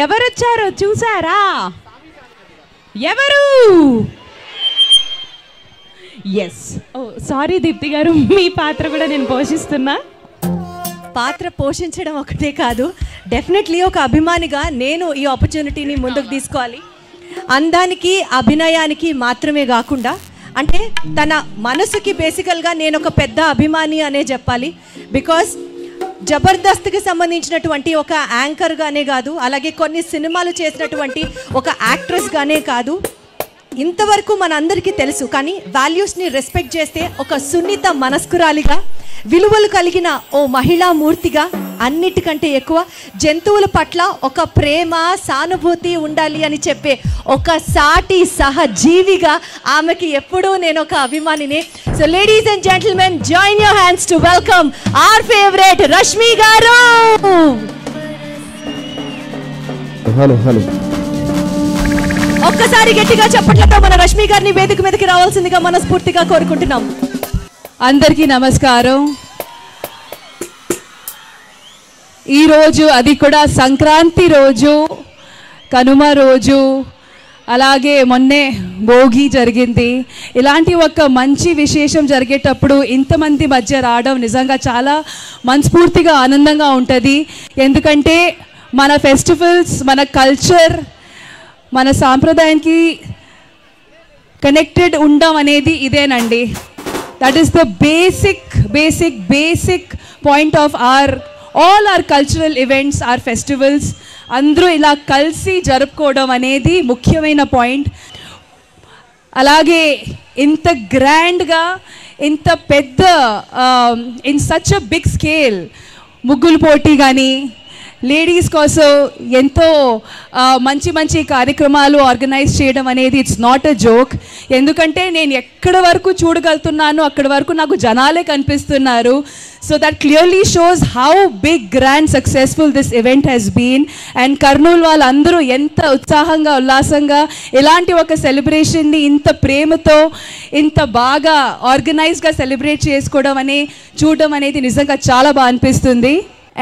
ఎవరొచ్చారో చూసారా? ఎవరు? ఎస్. ఓ సారీ దీప్తి గారు, మీ పాత్ర కూడా నేను పోషిస్తున్నా. పాత్ర పోషించడం ఒకటే కాదు, డెఫినెట్లీ ఒక అభిమానిగా నేను ఈ ఆపర్చునిటీని ముందుకు తీసుకోవాలి. అందానికి అభినయానికి మాత్రమే కాకుండా అంటే తన మనసుకి బేసికల్గా నేను ఒక పెద్ద అభిమాని అనే చెప్పాలి. బికాస్ జబర్దస్త్కి సంబంధించినటువంటి ఒక యాంకర్గానే కాదు, అలాగే కొన్ని సినిమాలు చేసినటువంటి ఒక యాక్ట్రెస్గానే కాదు, ఇంతవరకు మనందరికీ తెలుసు కానీ వాల్యూస్ని రెస్పెక్ట్ చేస్తే ఒక సున్నిత మనస్కురాలిగా, విలువలు కలిగిన ఓ మహిళా మూర్తిగా, అన్నిటికంటే ఎక్కువ జంతువుల పట్ల ఒక ప్రేమ సానుభూతి ఉండాలి అని చెప్పే ఒక సాటి సహజీవిగా ఆమెకి ఎప్పుడూ నేను ఒక అభిమానిని. So ladies and gentlemen, join your hands to welcome our favourite Rashmi గారు. హలో హలో, ఒక్కసారి గట్టిగా చప్పట్లతో మన రష్మి గారిని వేదిక మీదకి రావాల్సిందిగా మనస్ఫూర్తిగా కోరుకుంటున్నాం. అందరికీ నమస్కారం. ఈరోజు అది కూడా సంక్రాంతి రోజు, కనుమ రోజు, అలాగే మొన్నే భోగి జరిగింది. ఇలాంటి ఒక మంచి విశేషం జరిగేటప్పుడు ఇంతమంది మధ్య రావడం నిజంగా చాలా మనస్ఫూర్తిగా ఆనందంగా ఉంటుంది. ఎందుకంటే మన ఫెస్టివల్స్, మన కల్చర్, మన సాంప్రదాయానికి కనెక్టెడ్ ఉండడం అనేది ఇదేనండి. That is the basic point of all our cultural events, our festivals, అందరూ ఇలా కలిసి జరుపుకోవడం అనేది ముఖ్యమైన పాయింట్. అలాగే ఇంత గ్రాండ్గా, ఇంత పెద్ద, in such a big scale ముగ్గులు పోటీ కానీ, లేడీస్ కోసం ఎంతో మంచి కార్యక్రమాలు ఆర్గనైజ్ చేయడం అనేది ఇట్స్ నాట్ అ జోక్. ఎందుకంటే నేను ఎక్కడి వరకు చూడగలుగుతున్నాను అక్కడి వరకు నాకు జనాలే కనిపిస్తున్నారు. So that clearly shows how big, grand, successful this event has been. And Kurnool వాళ్ళందరూ ఎంత ఉత్సాహంగా, ఉల్లాసంగా ఇలాంటి ఒక సెలబ్రేషన్ని ఇంత ప్రేమతో, ఇంత బాగా ఆర్గనైజ్గా సెలబ్రేట్ చేసుకోవడం చూడడం అనేది నిజంగా చాలా బాగా అనిపిస్తుంది.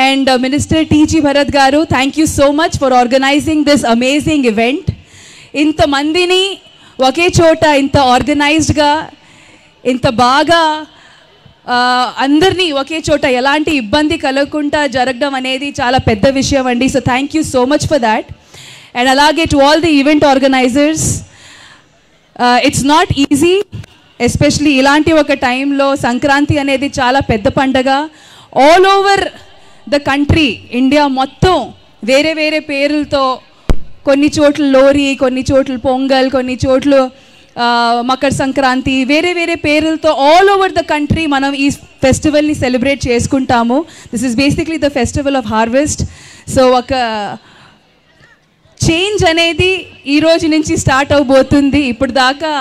And Minister T.G. Bharat garu, thank you so much for organizing this amazing event. Inta mandini ఒకే చోట ఇంత ఆర్గనైజ్డ్గా, ఇంత బాగా అందరినీ ఒకే చోట ఎలాంటి ఇబ్బంది కలగకుండా జరగడం అనేది చాలా పెద్ద విషయం అండి. So thank you so much for that. And అలాగే to all the event organisers, it's not easy, especially ఇలాంటి ఒక టైంలో. సంక్రాంతి అనేది చాలా పెద్ద పండగ. All over the country, India మొత్తం వేరే వేరే పేర్లతో, కొన్ని చోట్ల లోరీ, కొన్ని చోట్ల పొంగల్, కొన్ని చోట్ల మకర సంక్రాంతి, వేరే వేరే పేర్లతో ఆల్ ఓవర్ ద కంట్రీ మనం ఈ ఫెస్టివల్ని సెలబ్రేట్ చేసుకుంటాము. This is basically the festival of harvest. So ఒక చేంజ్ అనేది ఈ రోజు నుంచి స్టార్ట్ అవబోతుంది. ఇప్పుడు దాకా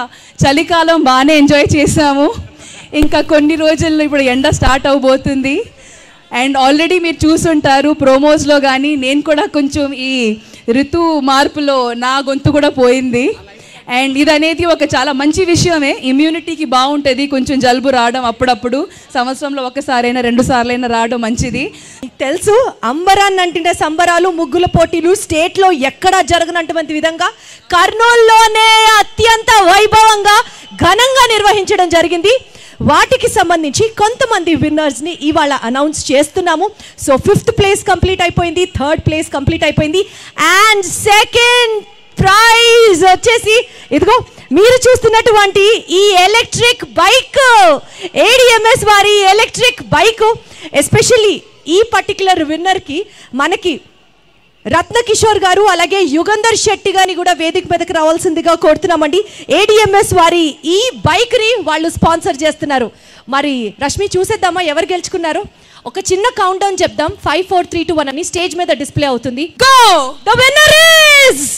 చలికాలం బాగానే ఎంజాయ్ చేసాము, ఇంకా కొన్ని రోజుల్లో ఇప్పుడు ఎండ స్టార్ట్ అవబోతుంది. అండ్ ఆల్రెడీ మీరు చూసుంటారు ప్రోమోస్లో కానీ, నేను కూడా కొంచెం ఈ ఋతు మార్పులో నా గొంతు కూడా పోయింది. అండ్ ఇది అనేది ఒక చాలా మంచి విషయమే, ఇమ్యూనిటీకి బాగుంటుంది. కొంచెం జలుబు రావడం అప్పుడప్పుడు, సంవత్సరంలో ఒకసారైనా 2 సార్లైనా రావడం మంచిది. తెలుసు, అంబరాన్ని అంటుంటే సంబరాలు, ముగ్గుల పోటీలు స్టేట్లో ఎక్కడా జరగనటువంటి విధంగా కర్నూలులోనే అత్యంత వైభవంగా ఘనంగా నిర్వహించడం జరిగింది. వాటికి సంబంధించి కొంతమంది విన్నర్స్ని ఇవాళ అనౌన్స్ చేస్తున్నాము. సో 5th ప్లేస్ కంప్లీట్ అయిపోయింది, 3rd ప్లేస్ కంప్లీట్ అయిపోయింది, అండ్ 2nd ప్రైజ్ వచ్చేసి ఇదిగో మీరు చూస్తున్నటువంటి ఈ ఎలక్ట్రిక్ బైక్, ADMS వారి ఎలక్ట్రిక్ బైక్. ఎస్పెషల్లీ ఈ పర్టికులర్ విన్నర్కి మనకి రత్నకిషోర్ గారు అలాగే యుగంధర్ శెట్టి గారిని కూడా వేదిక మీదకి రావాల్సిందిగా కోరుతున్నామండి. ADMS వారి ఈ బైక్ని వాళ్ళు స్పాన్సర్ చేస్తున్నారు. మరి రష్మి చూసేద్దామా ఎవరు గెలుచుకున్నారు? ఒక చిన్న కౌంట్ డౌన్ చెప్దాం. 5 4 3 2 1 అని స్టేజ్ మీద డిస్ప్లే అవుతుంది. Go! The winner is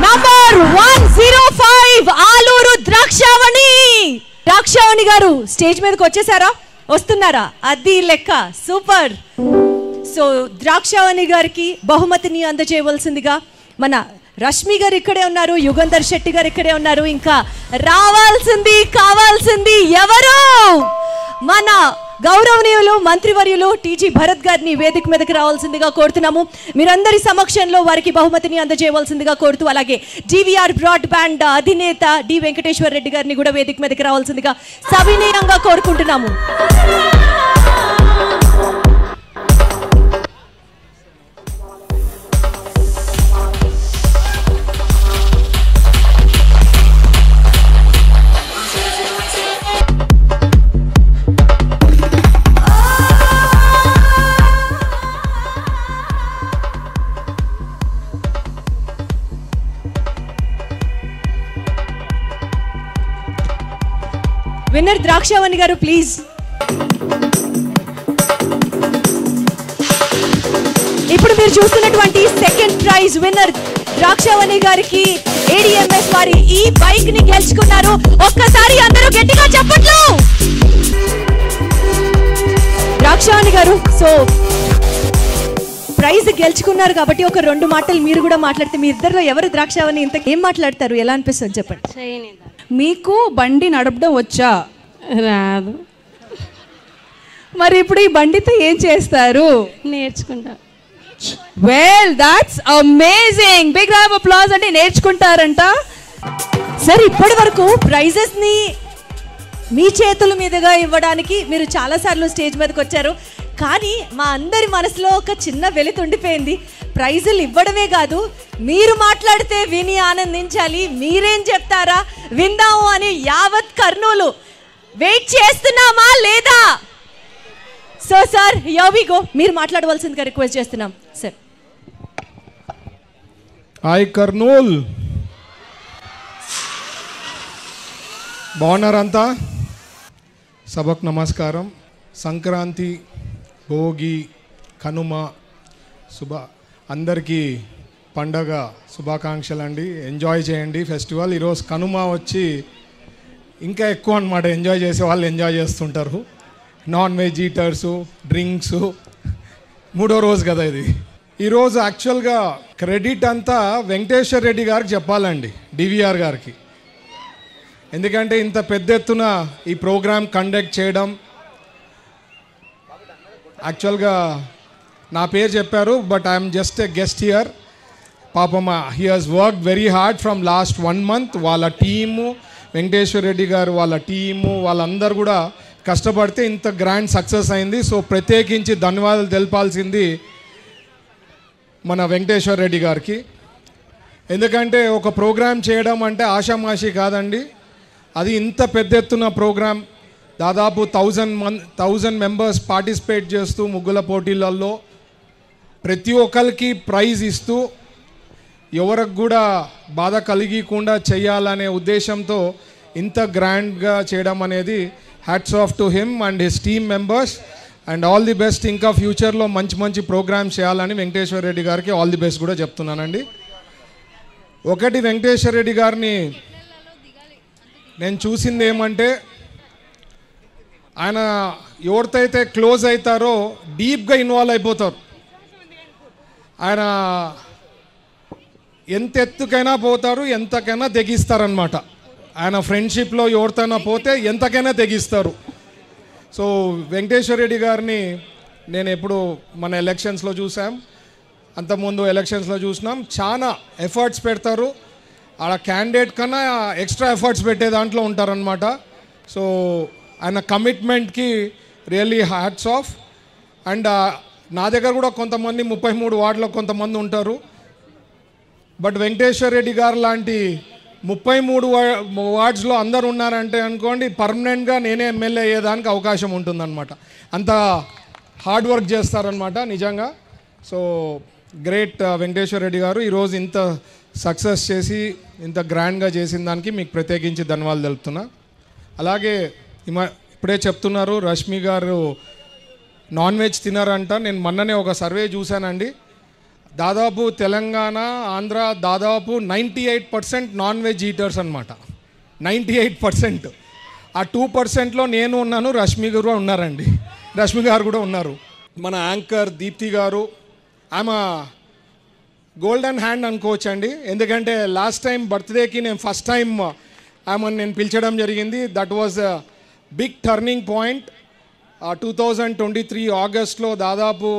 number 105 Aluru Drakshavani. Drakshavani గారు స్టేజ్ మీదకి వచ్చేసారా? వస్తున్నారా? అది లెక్క, సూపర్. సో ద్రాక్షావణి గారికి బహుమతిని అందజేయవలసిందిగా మన రష్మి గారు ఇక్కడే ఉన్నారు, యుగంధర్ శెట్టి గారు ఇక్కడే ఉన్నారు. ఇంకా రావాల్సింది కావాల్సింది ఎవరు? మన గౌరవనీయులు మంత్రివర్యులు టీజీ భరత్ గారిని వేదిక మీదకి రావాల్సిందిగా కోరుతున్నాము. మీరందరి సమక్షంలో వారికి బహుమతిని అందజేయవలసిందిగా కోరుతూ, అలాగే జీవీఆర్ బ్రాడ్బ్యాండ్ అధినేత డి వెంకటేశ్వర రెడ్డి గారిని కూడా వేదిక మీదకి రావాల్సిందిగా సవినయంగా కోరుకుంటున్నాము. విన్నర్ ద్రాక్షావణి గారు ప్లీజ్. ఇప్పుడు మీరు చూస్తున్నటువంటి 2nd ప్రైజ్ విన్నర్ ద్రాక్షావణి గారికి ADMS వారి ఈ బైక్ ని గెలుచుకున్నారు. ఒక్కసారి అందరూ గట్టిగా చప్పట్లు. ద్రాక్షావణి గారు, సో ప్రైజ్ గెలుచుకున్నారు కాబట్టి ఒక 2 మాటలు మీరు కూడా మాట్లాడితే, మీ ఇద్దరిలో ఎవరు ద్రాక్షావణి ఇంత ఏం మాట్లాడతారు, ఎలా అనిపిస్తుంది చెప్పండి. మీకు బండి నడపడం వచ్చా? రాదు. మరి ఇప్పుడు ఈ బండితో ఏం చేస్తారు? నేర్చుకుంటా. Well that's amazing. Big round of applause. అంటే నేర్చుకుంటారంట. సార్ ఇప్పటి వరకు ప్రైజెస్ ని మీ చేతుల మీదుగా ఇవ్వడానికి మీరు చాలాసార్లు స్టేజ్ మీదకి వచ్చారు. కానీ మా అందరి మనసులో ఒక చిన్న వెలితి ఉండిపోయింది. ప్రైజులు ఇవ్వడమే కాదు, మీరు మాట్లాడితే విని ఆనందించాలి. మీరేం చెప్తారా విందాము అని యావత్ కర్నూలు వెయిట్ చేస్తున్నామా లేదా? So sir here we go. మీరు మాట్లాడవలసిందిగా రిక్వెస్ట్ చేస్తున్నాం సార్. హాయ్ కర్నూల్, బాగున్నారంతా? సభకు నమస్కారం. సంక్రాంతి, భోగి, కనుమ అందరికీ పండగ శుభాకాంక్షలు అండి. ఎంజాయ్ చేయండి ఫెస్టివల్. ఈరోజు కనుమ వచ్చి ఇంకా ఎక్కువ అన్నమాట, ఎంజాయ్ చేసే వాళ్ళు ఎంజాయ్ చేస్తుంటారు. నాన్ వెజ్ ఈటర్సు, డ్రింక్స్, 3వ రోజు కదా ఇది. ఈరోజు యాక్చువల్గా క్రెడిట్ అంతా వెంకటేశ్వర రెడ్డి గారికి చెప్పాలండి, డివిఆర్ గారికి. ఎందుకంటే ఇంత పెద్ద ఎత్తున ఈ ప్రోగ్రామ్ కండక్ట్ చేయడం. యాక్చువల్గా నా పేరు చెప్పారు, but I'm just a guest here. పాపం he has work very hard from last 1 month. వాళ్ళ టీము, వెంకటేశ్వర రెడ్డి గారు వాళ్ళ టీము వాళ్ళందరూ కూడా కష్టపడితే ఇంత గ్రాండ్ సక్సెస్ అయింది. సో ప్రత్యేకించి ధన్యవాదాలు తెలపాల్సింది మన వెంకటేశ్వర రెడ్డి గారికి. ఎందుకంటే ఒక ప్రోగ్రామ్ చేయడం అంటే ఆషామాషి కాదండి. అది ఇంత పెద్ద ఎత్తున ప్రోగ్రామ్, దాదాపు 1000 మెంబర్స్ పార్టిసిపేట్ చేస్తూ ముగ్గుల పోటీలలో ప్రతి ఒక్కరికి ప్రైజ్ ఇస్తూ ఎవరికి కూడా బాధ కలిగకుండా చేయాలనే ఉద్దేశంతో ఇంత గ్రాండ్గా చేయడం అనేది hats off to him and his team members and all the best. ఇంకా ఫ్యూచర్లో మంచి మంచి ప్రోగ్రామ్స్ చేయాలని వెంకటేశ్వర రెడ్డి గారికి ఆల్ ది బెస్ట్ కూడా చెప్తున్నానండి. ఒకటి, వెంకటేశ్వర రెడ్డి గారిని నేను చూసింది ఏమంటే, ఆయన ఎవరితో అయితే క్లోజ్ అవుతారో డీప్గా ఇన్వాల్వ్ అయిపోతారు. ఆయన ఎంత ఎత్తుకైనా పోతారు, ఎంతకైనా తెగిస్తారనమాట. ఆయన ఫ్రెండ్షిప్లో ఎవరితోనైనా పోతే ఎంతకైనా తెగిస్తారు. సో వెంకటేశ్వర రెడ్డి గారిని నేను ఎప్పుడు మన ఎలక్షన్స్లో చూసాం, అంతకుముందు ఎలక్షన్స్లో చూసినాం. చాలా ఎఫర్ట్స్ పెడతారు, ఆడ క్యాండిడేట్ కన్నా ఎక్స్ట్రా ఎఫర్ట్స్ పెట్టే దాంట్లో ఉంటారనమాట. సో ఆయన కమిట్మెంట్కి రియల్లీ హ్యాట్స్ ఆఫ్. అండ్ నా దగ్గర కూడా కొంతమంది 33 వార్డులో కొంతమంది ఉంటారు. బట్ వెంకటేశ్వర రెడ్డి గారు లాంటి 33 వార్డ్స్లో అందరు ఉన్నారంటే అనుకోండి, పర్మనెంట్గా నేనే ఎమ్మెల్యే అయ్యేదానికి అవకాశం ఉంటుందన్నమాట. అంత హార్డ్ వర్క్ చేస్తారనమాట నిజంగా. సో గ్రేట్ వెంకటేశ్వర రెడ్డి గారు ఈరోజు ఇంత సక్సెస్ చేసి ఇంత గ్రాండ్గా చేసిన దానికి మీకు ప్రత్యేకించి ధన్యవాదాలు తెలుపుతున్నా. అలాగే ఇప్పుడే చెప్తున్నారు రష్మి గారు నాన్ వెజ్ తినారంట. నేను మొన్ననే ఒక సర్వే చూశానండి. దాదాపు తెలంగాణ, ఆంధ్ర దాదాపు 98% నాన్ వెజ్ ఈటర్స్ అనమాట. 98%. ఆ 2%లో నేను ఉన్నాను, రష్మి గారు ఉన్నారండి. రష్మి గారు కూడా ఉన్నారు. మన యాంకర్ దీప్తి గారు, ఆమె గోల్డెన్ హ్యాండ్ అనుకోవచ్చండి. ఎందుకంటే లాస్ట్ టైం బర్త్డేకి నేను ఫస్ట్ టైం ఆమెను నేను పిలిచడం జరిగింది. That was a big turning point. 2023 ఆగస్ట్లో దాదాపు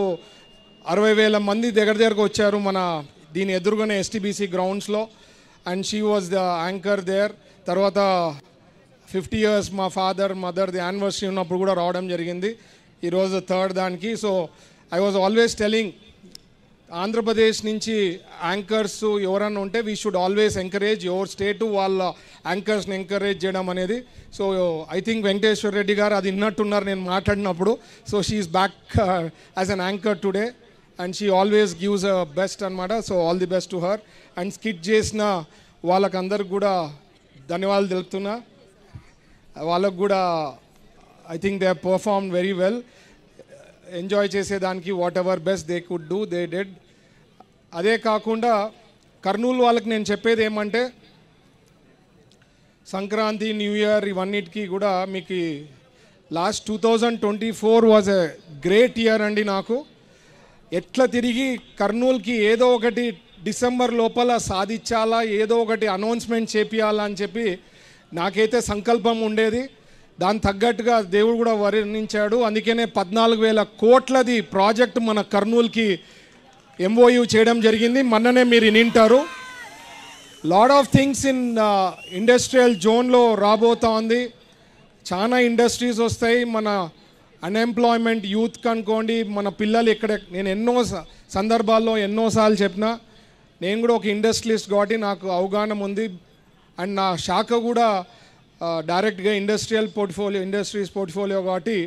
60,000 మంది దగ్గరకు వచ్చారు మన దీని ఎదురుగానే ఎస్టీబీసీ గ్రౌండ్స్లో. And she was the anchor there. తర్వాత 50 years మా ఫాదర్ మదర్ది యానివర్సరీ ఉన్నప్పుడు కూడా రావడం జరిగింది. ఈరోజు 3rd దానికి. So I was always telling, Andhra Pradesh నుంచి యాంకర్స్ ఎవరన్నా ఉంటే we should always encourage ever స్టేటు వాళ్ళ యాంకర్స్ని ఎంకరేజ్ చేయడం అనేది. So I think Venkateswara Reddy గారు అది విన్నట్టున్నారు నేను మాట్లాడినప్పుడు. So she is back as an anchor today and she always gives a best అనమాట. So all the best to her. And skit చేసిన వాళ్ళకందరికి కూడా ధన్యవాదాలు తెలుపుతున్నా. వాళ్ళకు కూడా I think they have performed very well. Enjoy చేసేదానికి what ever best they could do they did. అదే కాకుండా కర్నూలు వాళ్ళకి నేను చెప్పేది ఏమంటే, సంక్రాంతి, న్యూ ఇయర్ ఇవన్నిటికీ కూడా మీకు last 2024 was a great year అండి. నాకు ఎట్లా తిరిగి కర్నూలుకి ఏదో ఒకటి డిసెంబర్ లోపల సాధించాలా, ఏదో ఒకటి అనౌన్స్మెంట్ చేపియాలా అని చెప్పి నాకైతే సంకల్పం ఉండేది. దాని తగ్గట్టుగా దేవుడు కూడా వర్ణించాడు. అందుకనే 14,000 కోట్లది ప్రాజెక్ట్ మన కర్నూలుకి ఎంఓయూ చేయడం జరిగింది. మొన్ననే మీరు వింటారు. Lot of things in industrial జోన్లో రాబోతా ఉంది. చాలా ఇండస్ట్రీస్ వస్తాయి. మన అన్ఎంప్లాయ్మెంట్ యూత్ కనుకోండి, మన పిల్లలు ఇక్కడ, నేను ఎన్నో సందర్భాల్లో ఎన్నోసార్లు చెప్పినా, నేను కూడా ఒక ఇండస్ట్రియలిస్ట్ కాబట్టి నాకు అవగాహన ఉంది. అండ్ నా శాఖ కూడా డైరెక్ట్గా ఇండస్ట్రీస్ పోర్ట్ఫోలియో కాబట్టి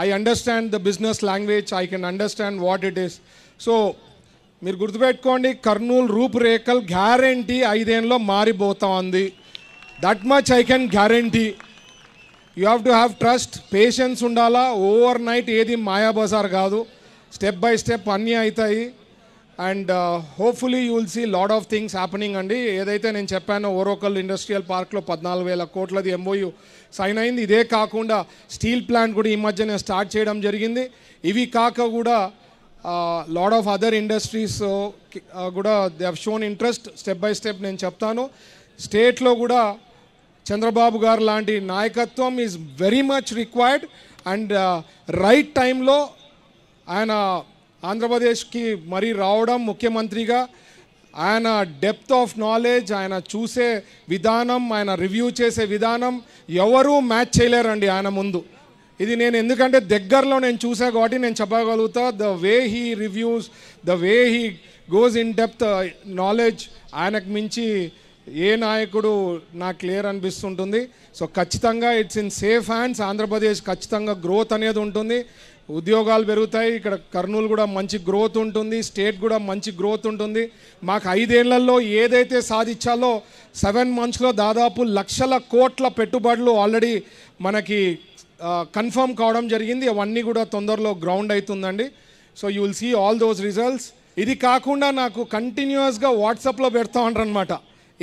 I understand the business language, I can understand what it is. So మీరు గుర్తుపెట్టుకోండి, కర్నూలు రూపురేఖలు గ్యారంటీ 5 ఏళ్ళలో మారిపోతా ఉంది. That much I can guarantee. You have to have trust, patience ఉండాలా. ఓవర్ నైట్ ఏది మాయాబజార్ కాదు. స్టెప్ బై స్టెప్ అన్నీ అవుతాయి. And hopefully you will see lot of things happening అండి. ఏదైతే నేను చెప్పానో ఓరోకల్ ఇండస్ట్రియల్ పార్క్లో 14,000 కోట్లది ఎంఓయూ సైన్ అయింది. ఇదే కాకుండా స్టీల్ ప్లాంట్ కూడా ఈ మధ్యనే స్టార్ట్ చేయడం జరిగింది. ఇవి కాక కూడా లాట్ ఆఫ్ అదర్ ఇండస్ట్రీస్ కూడా they have shown interest. Step by step నేను చెప్తాను. స్టేట్లో కూడా చంద్రబాబు గారు లాంటి నాయకత్వం is very much required. And right టైంలో ఆయన ఆంధ్రప్రదేశ్కి మరీ రావడం ముఖ్యమంత్రిగా, ఆయన డెప్త్ ఆఫ్ నాలెడ్జ్, ఆయన చూసే విధానం, ఆయన రివ్యూ చేసే విధానం ఎవరూ మ్యాచ్ చేయలేరండి ఆయన ముందు. ఇది నేను ఎందుకంటే దగ్గరలో నేను చూసా కాబట్టి నేను చెప్పగలుగుతా. The way he reviews, the way he goes in depth knowledge, ఆయనకు మించి ఏ నాయకుడు నాకు క్లియర్ అనిపిస్తుంటుంది. సో ఖచ్చితంగా it's in safe hands. Andhra Pradesh ఖచ్చితంగా గ్రోత్ అనేది ఉంటుంది. ఉద్యోగాలు పెరుగుతాయి. ఇక్కడ కర్నూలు కూడా మంచి గ్రోత్ ఉంటుంది, స్టేట్ కూడా మంచి గ్రోత్ ఉంటుంది. మాకు 5 ఏళ్లలో ఏదైతే సాధించాలో 7 మంత్స్లో దాదాపు లక్షల కోట్ల పెట్టుబడులు ఆల్రెడీ మనకి కన్ఫర్మ్ కావడం జరిగింది. అవన్నీ కూడా తొందరలో గ్రౌండ్ అవుతుందండి. So you will see all those results. ఇది కాకుండా నాకు కంటిన్యూస్గా వాట్సాప్లో పెడతా ఉంటారనమాట.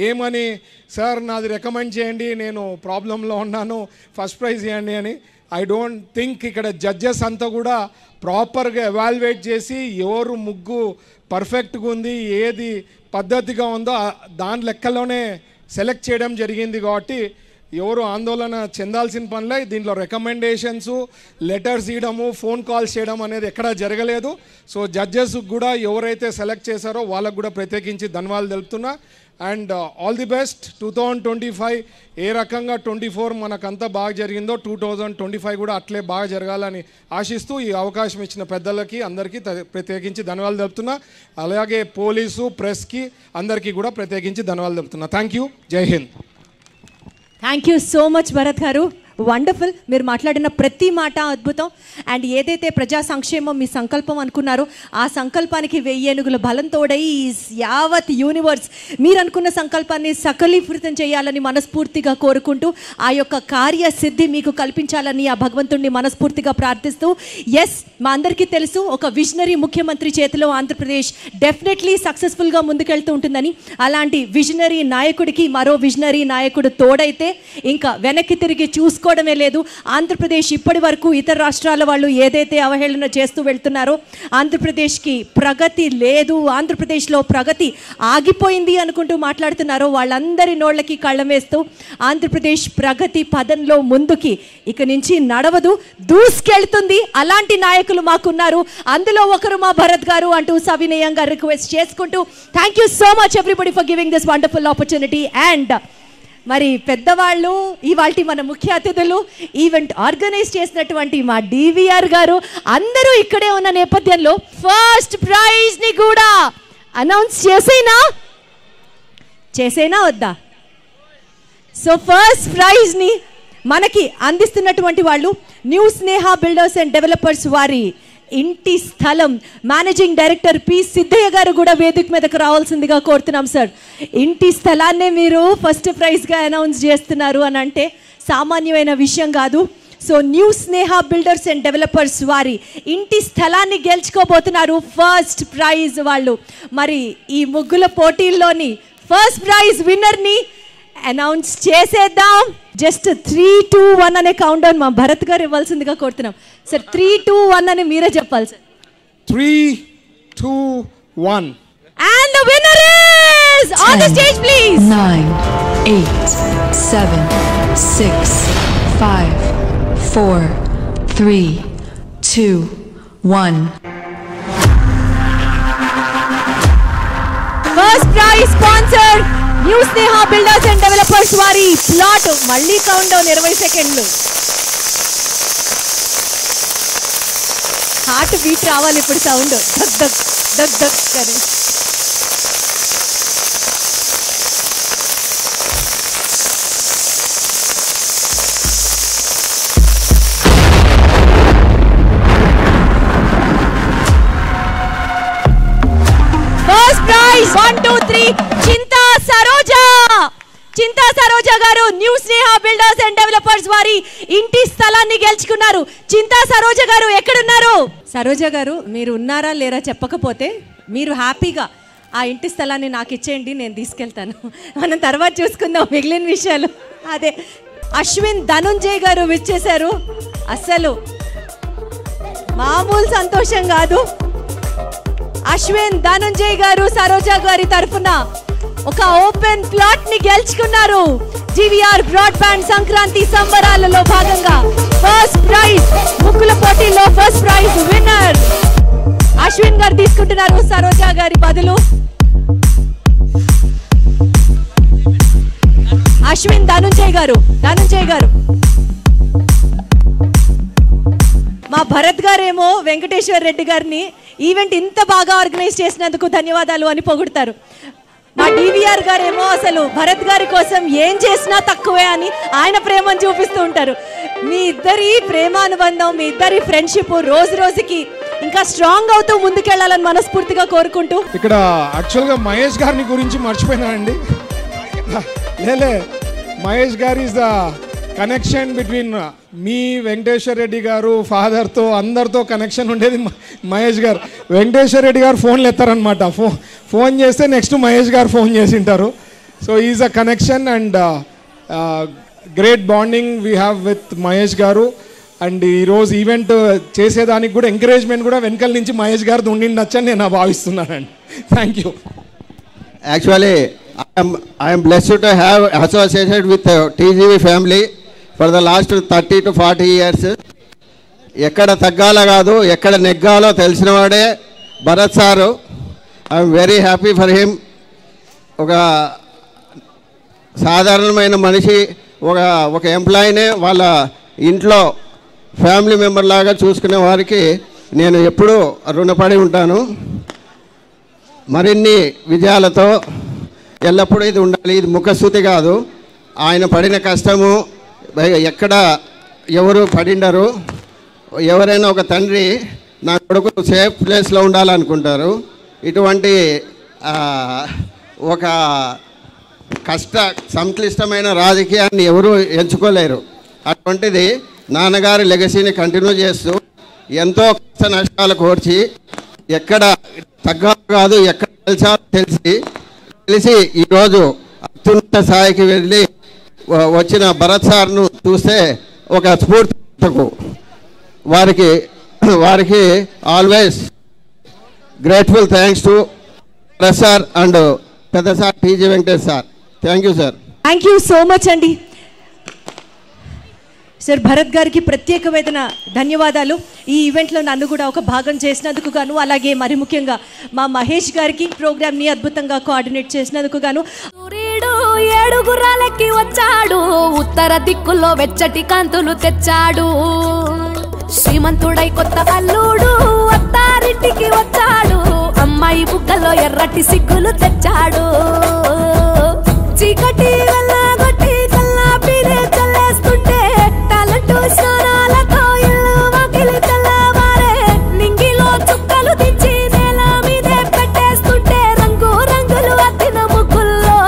ఏమని, సార్ నాది రికమెండ్ చేయండి, నేను ప్రాబ్లంలో ఉన్నాను, ఫస్ట్ ప్రైజ్ ఇవ్వండి అని. ఐ డోంట్ థింక్ ఇక్కడ జడ్జెస్ అంతా కూడా ప్రాపర్గా ఎవాల్యుయేట్ చేసి ఎవరు ముగ్గు పర్ఫెక్ట్గా ఉంది, ఏది పద్ధతిగా ఉందో దాని లెక్కలోనే సెలెక్ట్ చేయడం జరిగింది. కాబట్టి ఎవరు ఆందోళన చెందాల్సిన పనిలే. దీంట్లో రికమెండేషన్స్, లెటర్స్ ఇవ్వడము, ఫోన్ కాల్స్ చేయడం అనేది ఎక్కడా జరగలేదు. సో జడ్జెస్ కూడా ఎవరైతే సెలెక్ట్ చేశారో వాళ్ళకు కూడా ప్రత్యేకించి ధన్యవాదాలు తెలుపుతున్నా. And all the best. 2025 ఏ రకంగా 24 మనకంతా బాగా జరిగిందో 2025 కూడా అట్లే బాగా జరగాలని ఆశిస్తూ ఈ అవకాశం ఇచ్చిన పెద్దలకి అందరికీ ప్రత్యేకించి ధన్యవాదాలు తెలుపుతున్నా. అలాగే పోలీసు, ప్రెస్కి అందరికీ కూడా ప్రత్యేకించి ధన్యవాదాలు తెలుపుతున్నా. Thank you. జై హింద్. Thank you so much Bharat garu. Wonderful. మీరు మాట్లాడిన ప్రతి మాట అద్భుతం. అండ్ ఏదైతే ప్రజా సంక్షేమం మీ సంకల్పం అనుకున్నారో ఆ సంకల్పానికి 1000 ఏనుగుల బలం తోడై యావత్ యూనివర్స్ మీరు అనుకున్న సంకల్పాన్ని సకలీకృతం చేయాలని మనస్ఫూర్తిగా కోరుకుంటూ ఆ యొక్క కార్యసిద్ధి మీకు కల్పించాలని ఆ భగవంతుడిని మనస్ఫూర్తిగా ప్రార్థిస్తూ, ఎస్ మా అందరికీ తెలుసు ఒక విజనరీ ముఖ్యమంత్రి చేతిలో ఆంధ్రప్రదేశ్ డెఫినెట్లీ సక్సెస్ఫుల్గా ముందుకెళ్తూ ఉంటుందని. అలాంటి విజనరీ నాయకుడికి మరో విజనరీ నాయకుడు తోడైతే ఇంకా వెనక్కి తిరిగి చూసుకోవడమే లేదు. ఆంధ్రప్రదేశ్ ఇప్పటి వరకు ఇతర రాష్ట్రాల వాళ్ళు ఏదైతే అవహేళన చేస్తూ వెళ్తున్నారో ఆంధ్రప్రదేశ్కి ప్రగతి లేదు, ఆంధ్రప్రదేశ్లో ప్రగతి ఆగిపోయింది అనుకుంటూ మాట్లాడుతున్నారో వాళ్ళందరి నోళ్ళకి కళ్ళం వేస్తూ ఆంధ్రప్రదేశ్ ప్రగతి పదంలో ముందుకి ఇక నుంచి నడవదు, దూసుకెళ్తుంది. అలాంటి నాయకులు మాకున్నారు, అందులో ఒకరు మా భరత్ గారు అంటూ సవినయంగా రిక్వెస్ట్ చేసుకుంటూ thank you so much everybody for giving this wonderful opportunity. And మరి పెద్దవాళ్ళు, ఇవాళ మన ముఖ్య అతిథులు, ఈవెంట్ ఆర్గనైజ్ చేసినటువంటి మా డివిఆర్ గారు అందరూ ఇక్కడే ఉన్న నేపథ్యంలో ఫస్ట్ ప్రైజ్ ని కూడా అనౌన్స్ చేసేనా వద్దా? సో ఫస్ట్ ప్రైజ్ ని మనకి అందిస్తున్నటువంటి వాళ్ళు new Sneha builders and developers వారి ఇంటి స్థలం మేనేజింగ్ డైరెక్టర్ పి సిద్ధయ్య గారు కూడా వేదిక మీదకు రావాల్సిందిగా కోరుతున్నాం. సార్, ఇంటి స్థలాన్నే మీరు ఫస్ట్ ప్రైజ్గా అనౌన్స్ చేస్తున్నారు అని అంటే సామాన్యమైన విషయం కాదు. So new Sneha builders and developers వారి ఇంటి స్థలాన్ని గెలుచుకోబోతున్నారు ఫస్ట్ ప్రైజ్ వాళ్ళు. మరి ఈ ముగ్గుల పోటీల్లోని ఫస్ట్ ప్రైజ్ విన్నర్ని అనౌన్స్ చేసేద్దాం. జస్ట్ 3, 2, 1 అనే కౌంట్ డౌన్ మా భరత్ గారు ఇవ్వాల్సిందిగా కోరుతున్నాం. సార్ 3, 2, 1 అని మీరే చెప్పాలి sir. 3, 2, 1. And the winner is 10, on the stage please. 9, 8, 7, 6, 5, 4, 3, 2, 1. First prize sponsor new Sneha builders and developers వారి ప్లాట్. మళ్ళీ కౌంట్ డౌన్ 20 సెకండ్లు. హార్ట్ బీట్ రావాలి ఇప్పుడు, సౌండ్ దక్ దక్ దక్ దక్ అని. ఫస్ట్ ప్రైజ్ 1, 2, 3 చింతా సరోజా గారు new Sneha builders and developers వారి ఇంటి స్థలాన్ని గెలుచుకున్నారు. చింతా సరోజా గారు ఎక్కడున్నారు? సరోజా గారు మీరు ఉన్నారా లేరా చెప్పకపోతే మీరు హ్యాపీగా ఆ ఇంటి స్థలాన్ని నాకు ఇచ్చేయండి, నేను తీసుకెళ్తాను. మనం తర్వాత చూసుకుందాం మిగిలిన విషయాలు. అదే అశ్విన్ ధనుంజయ్ గారు విచ్చేశారు. అస్సలు మామూలు సంతోషం కాదు. అశ్విన్ ధనుంజయ్ గారు సరోజా గారి తరఫున ఒక ఓపెన్ ప్లాట్ ని గెలుచుకున్నారు. జీవీఆర్ బ్రాడ్బ్యాండ్ సంక్రాంతి సంబరాలలో భాగంగా ఫస్ట్ ప్రైజ్ ముగ్గుల పోటీలో ఫస్ట్ ప్రైజ్ విన్నర్ అశ్విన్ గారు తీసుకుంటున్నారు సరోజా గారి బదులు. అశ్విన్ ధనుంజయ్ గారు మా భరత్ గారేమో వెంకటేశ్వర రెడ్డి గారిని ఈవెంట్ ఇంత బాగా ఆర్గనైజ్ చేసినందుకు ధన్యవాదాలు అని పొగుడతారు. మా డివిఆర్ గారేమో అసలు భరత్ గారి కోసం ఏం చేసినా తక్కువే అని ఆయన ప్రేమను చూపిస్తూ ఉంటారు. మీ ఇద్దరి ప్రేమానుబంధం, మీ ఇద్దరి ఫ్రెండ్షిప్ రోజు రోజుకి ఇంకా స్ట్రాంగ్ అవుతూ ముందుకెళ్లాలని మనస్ఫూర్తిగా కోరుకుంటూ, ఇక్కడ యాక్చువల్గా మహేష్ గారిని గురించి మర్చిపోయినానండి. లేలే, మహేష్ గారు is the connection between me Venkateswara Reddy గారు ఫాదర్తో అందరితో కనెక్షన్ ఉండేది మహేష్ గారు. వెంకటేశ్వర రెడ్డి గారు ఫోన్లు ఎత్తారనమాట. ఫోన్ చేస్తే నెక్స్ట్ మహేష్ గారు ఫోన్ చేసింటారు. So is a connection and great bonding we have with Mahesh garu. అండ్ ఈరోజు ఈవెంట్ చేసేదానికి కూడా ఎంకరేజ్మెంట్ కూడా వెనకాల నుంచి మహేష్ గారిది ఉండిండొచ్చని నేను భావిస్తున్నానండి. Thank you. Actually, I am blessed to have associated with TGV family for the last 30 to 40 years. ఎక్కడ తగ్గాల కాదు, ఎక్కడ నెగ్గాలో తెలిసినవాడే Bharat sir. I'm very happy for him. ఒక సాధారణమైన మనిషి, ఒక ఎంప్లాయీనే వాళ్ళ ఇంట్లో ఫ్యామిలీ మెంబర్ లాగా చూసుకునే వారికి నేను ఎప్పుడూ రుణపడి ఉంటాను. మరిన్ని విజయాలతో ఎల్లప్పుడూ ఇది ఉండాలి. ఇది ముఖస్థుతి కాదు. ఆయన పడిన కష్టము ఎక్కడ ఎవరు పడిండరు. ఎవరైనా ఒక తండ్రి నా కొడుకు సేఫ్ ప్లేస్లో ఉండాలనుకుంటారు. ఇటువంటి ఒక సంక్లిష్టమైన రాజకీయాన్ని ఎవరు ఎంచుకోలేరు. అటువంటిది నాన్నగారి లెగసీని కంటిన్యూ చేస్తూ ఎంతో కష్ట నష్టాలు కోర్చి ఎక్కడ తగ్గాలి కాదు, ఎక్కడ తెలిసాలో తెలిసి ఈరోజు అత్యున్నత స్థాయికి వెళ్ళి వచ్చిన భరత్ సార్ను చూస్తే ఒక స్ఫూర్తికు వారికి always grateful thanks to Bharat sir and పెద్ద sir TG Venkatesh sir. Thank you sir. Thank you so much అండి. సార్ భరత్ గారికి ప్రత్యేకమైన ధన్యవాదాలు. ఈ ఈవెంట్లో నన్ను కూడా ఒక భాగం చేసినందుకు గాను, అలాగే మరి ముఖ్యంగా మా మహేష్ గారికి ప్రోగ్రామ్ని అద్భుతంగా కోఆర్డినేట్ చేసినందుకు గాను. సూర్యుడు 7 గుర్రాలకి వచ్చాడు, ఉత్తర దిక్కులో వెచ్చటి కాంతులు తెచ్చాడు. శ్రీమంతుడై కొత్త అల్లుడు అత్తారింటికి వచ్చాడు, అమ్మాయి బుగ్గలో ఎర్రటి సిగ్గులు తెచ్చాడు. చీకటి వెళ్ళగొట్టి కల్లాపినే చల్లేస్తుంటే టాలెంటు స్నానాలతో ఇల్లు వాకిలి తెల్లవారే. నింగిలో చుక్కలు దించి నేల మీదే పెట్టేస్తుంటే రంగు రంగులు అద్దిన ముగ్గుల్లో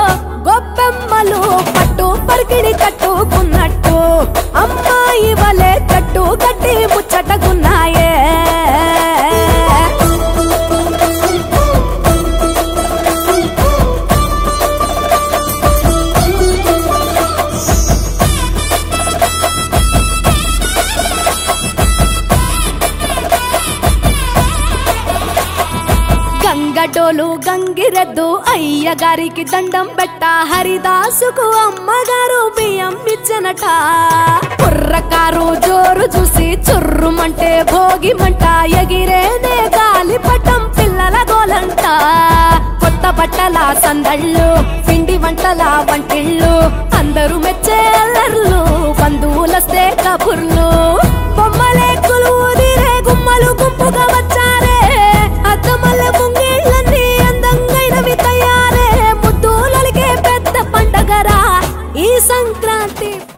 గొప్పెమ్మలు పట్టు పరికిడి కట్టుకున్నట్టు అమ్మాయి వలే కట్టు కట్టి ముచ్చటగున్నాయే. గంగటోలు గంగిరెద్దు అయ్యగారికి దండం పెట్ట, హరిదాసుకు అమ్మగారు బియ్యం ఇచ్చనట. కుర్రకారు జోరు చూసి చుర్రుమంటే భోగి మంట, ఎగిరేనే గాలిపటం పిల్లల గోలంట. కొత్త బట్టల సందళ్ళు, పిండి వంటల వంటిళ్ళు, అందరూ మెచ్చే అల్లర్లు, బంధువులస్తే కబుర్లు. బొమ్మలే కొలువుదిరే గుమ్మలు గుంపుగా వచ్చారే, అద్దమల్ల ముంగిళ్ళన్నీ అందంగైనవి తయారే. ముద్దులకే పెద్ద పండగరా ఈ సంక్రాంతి.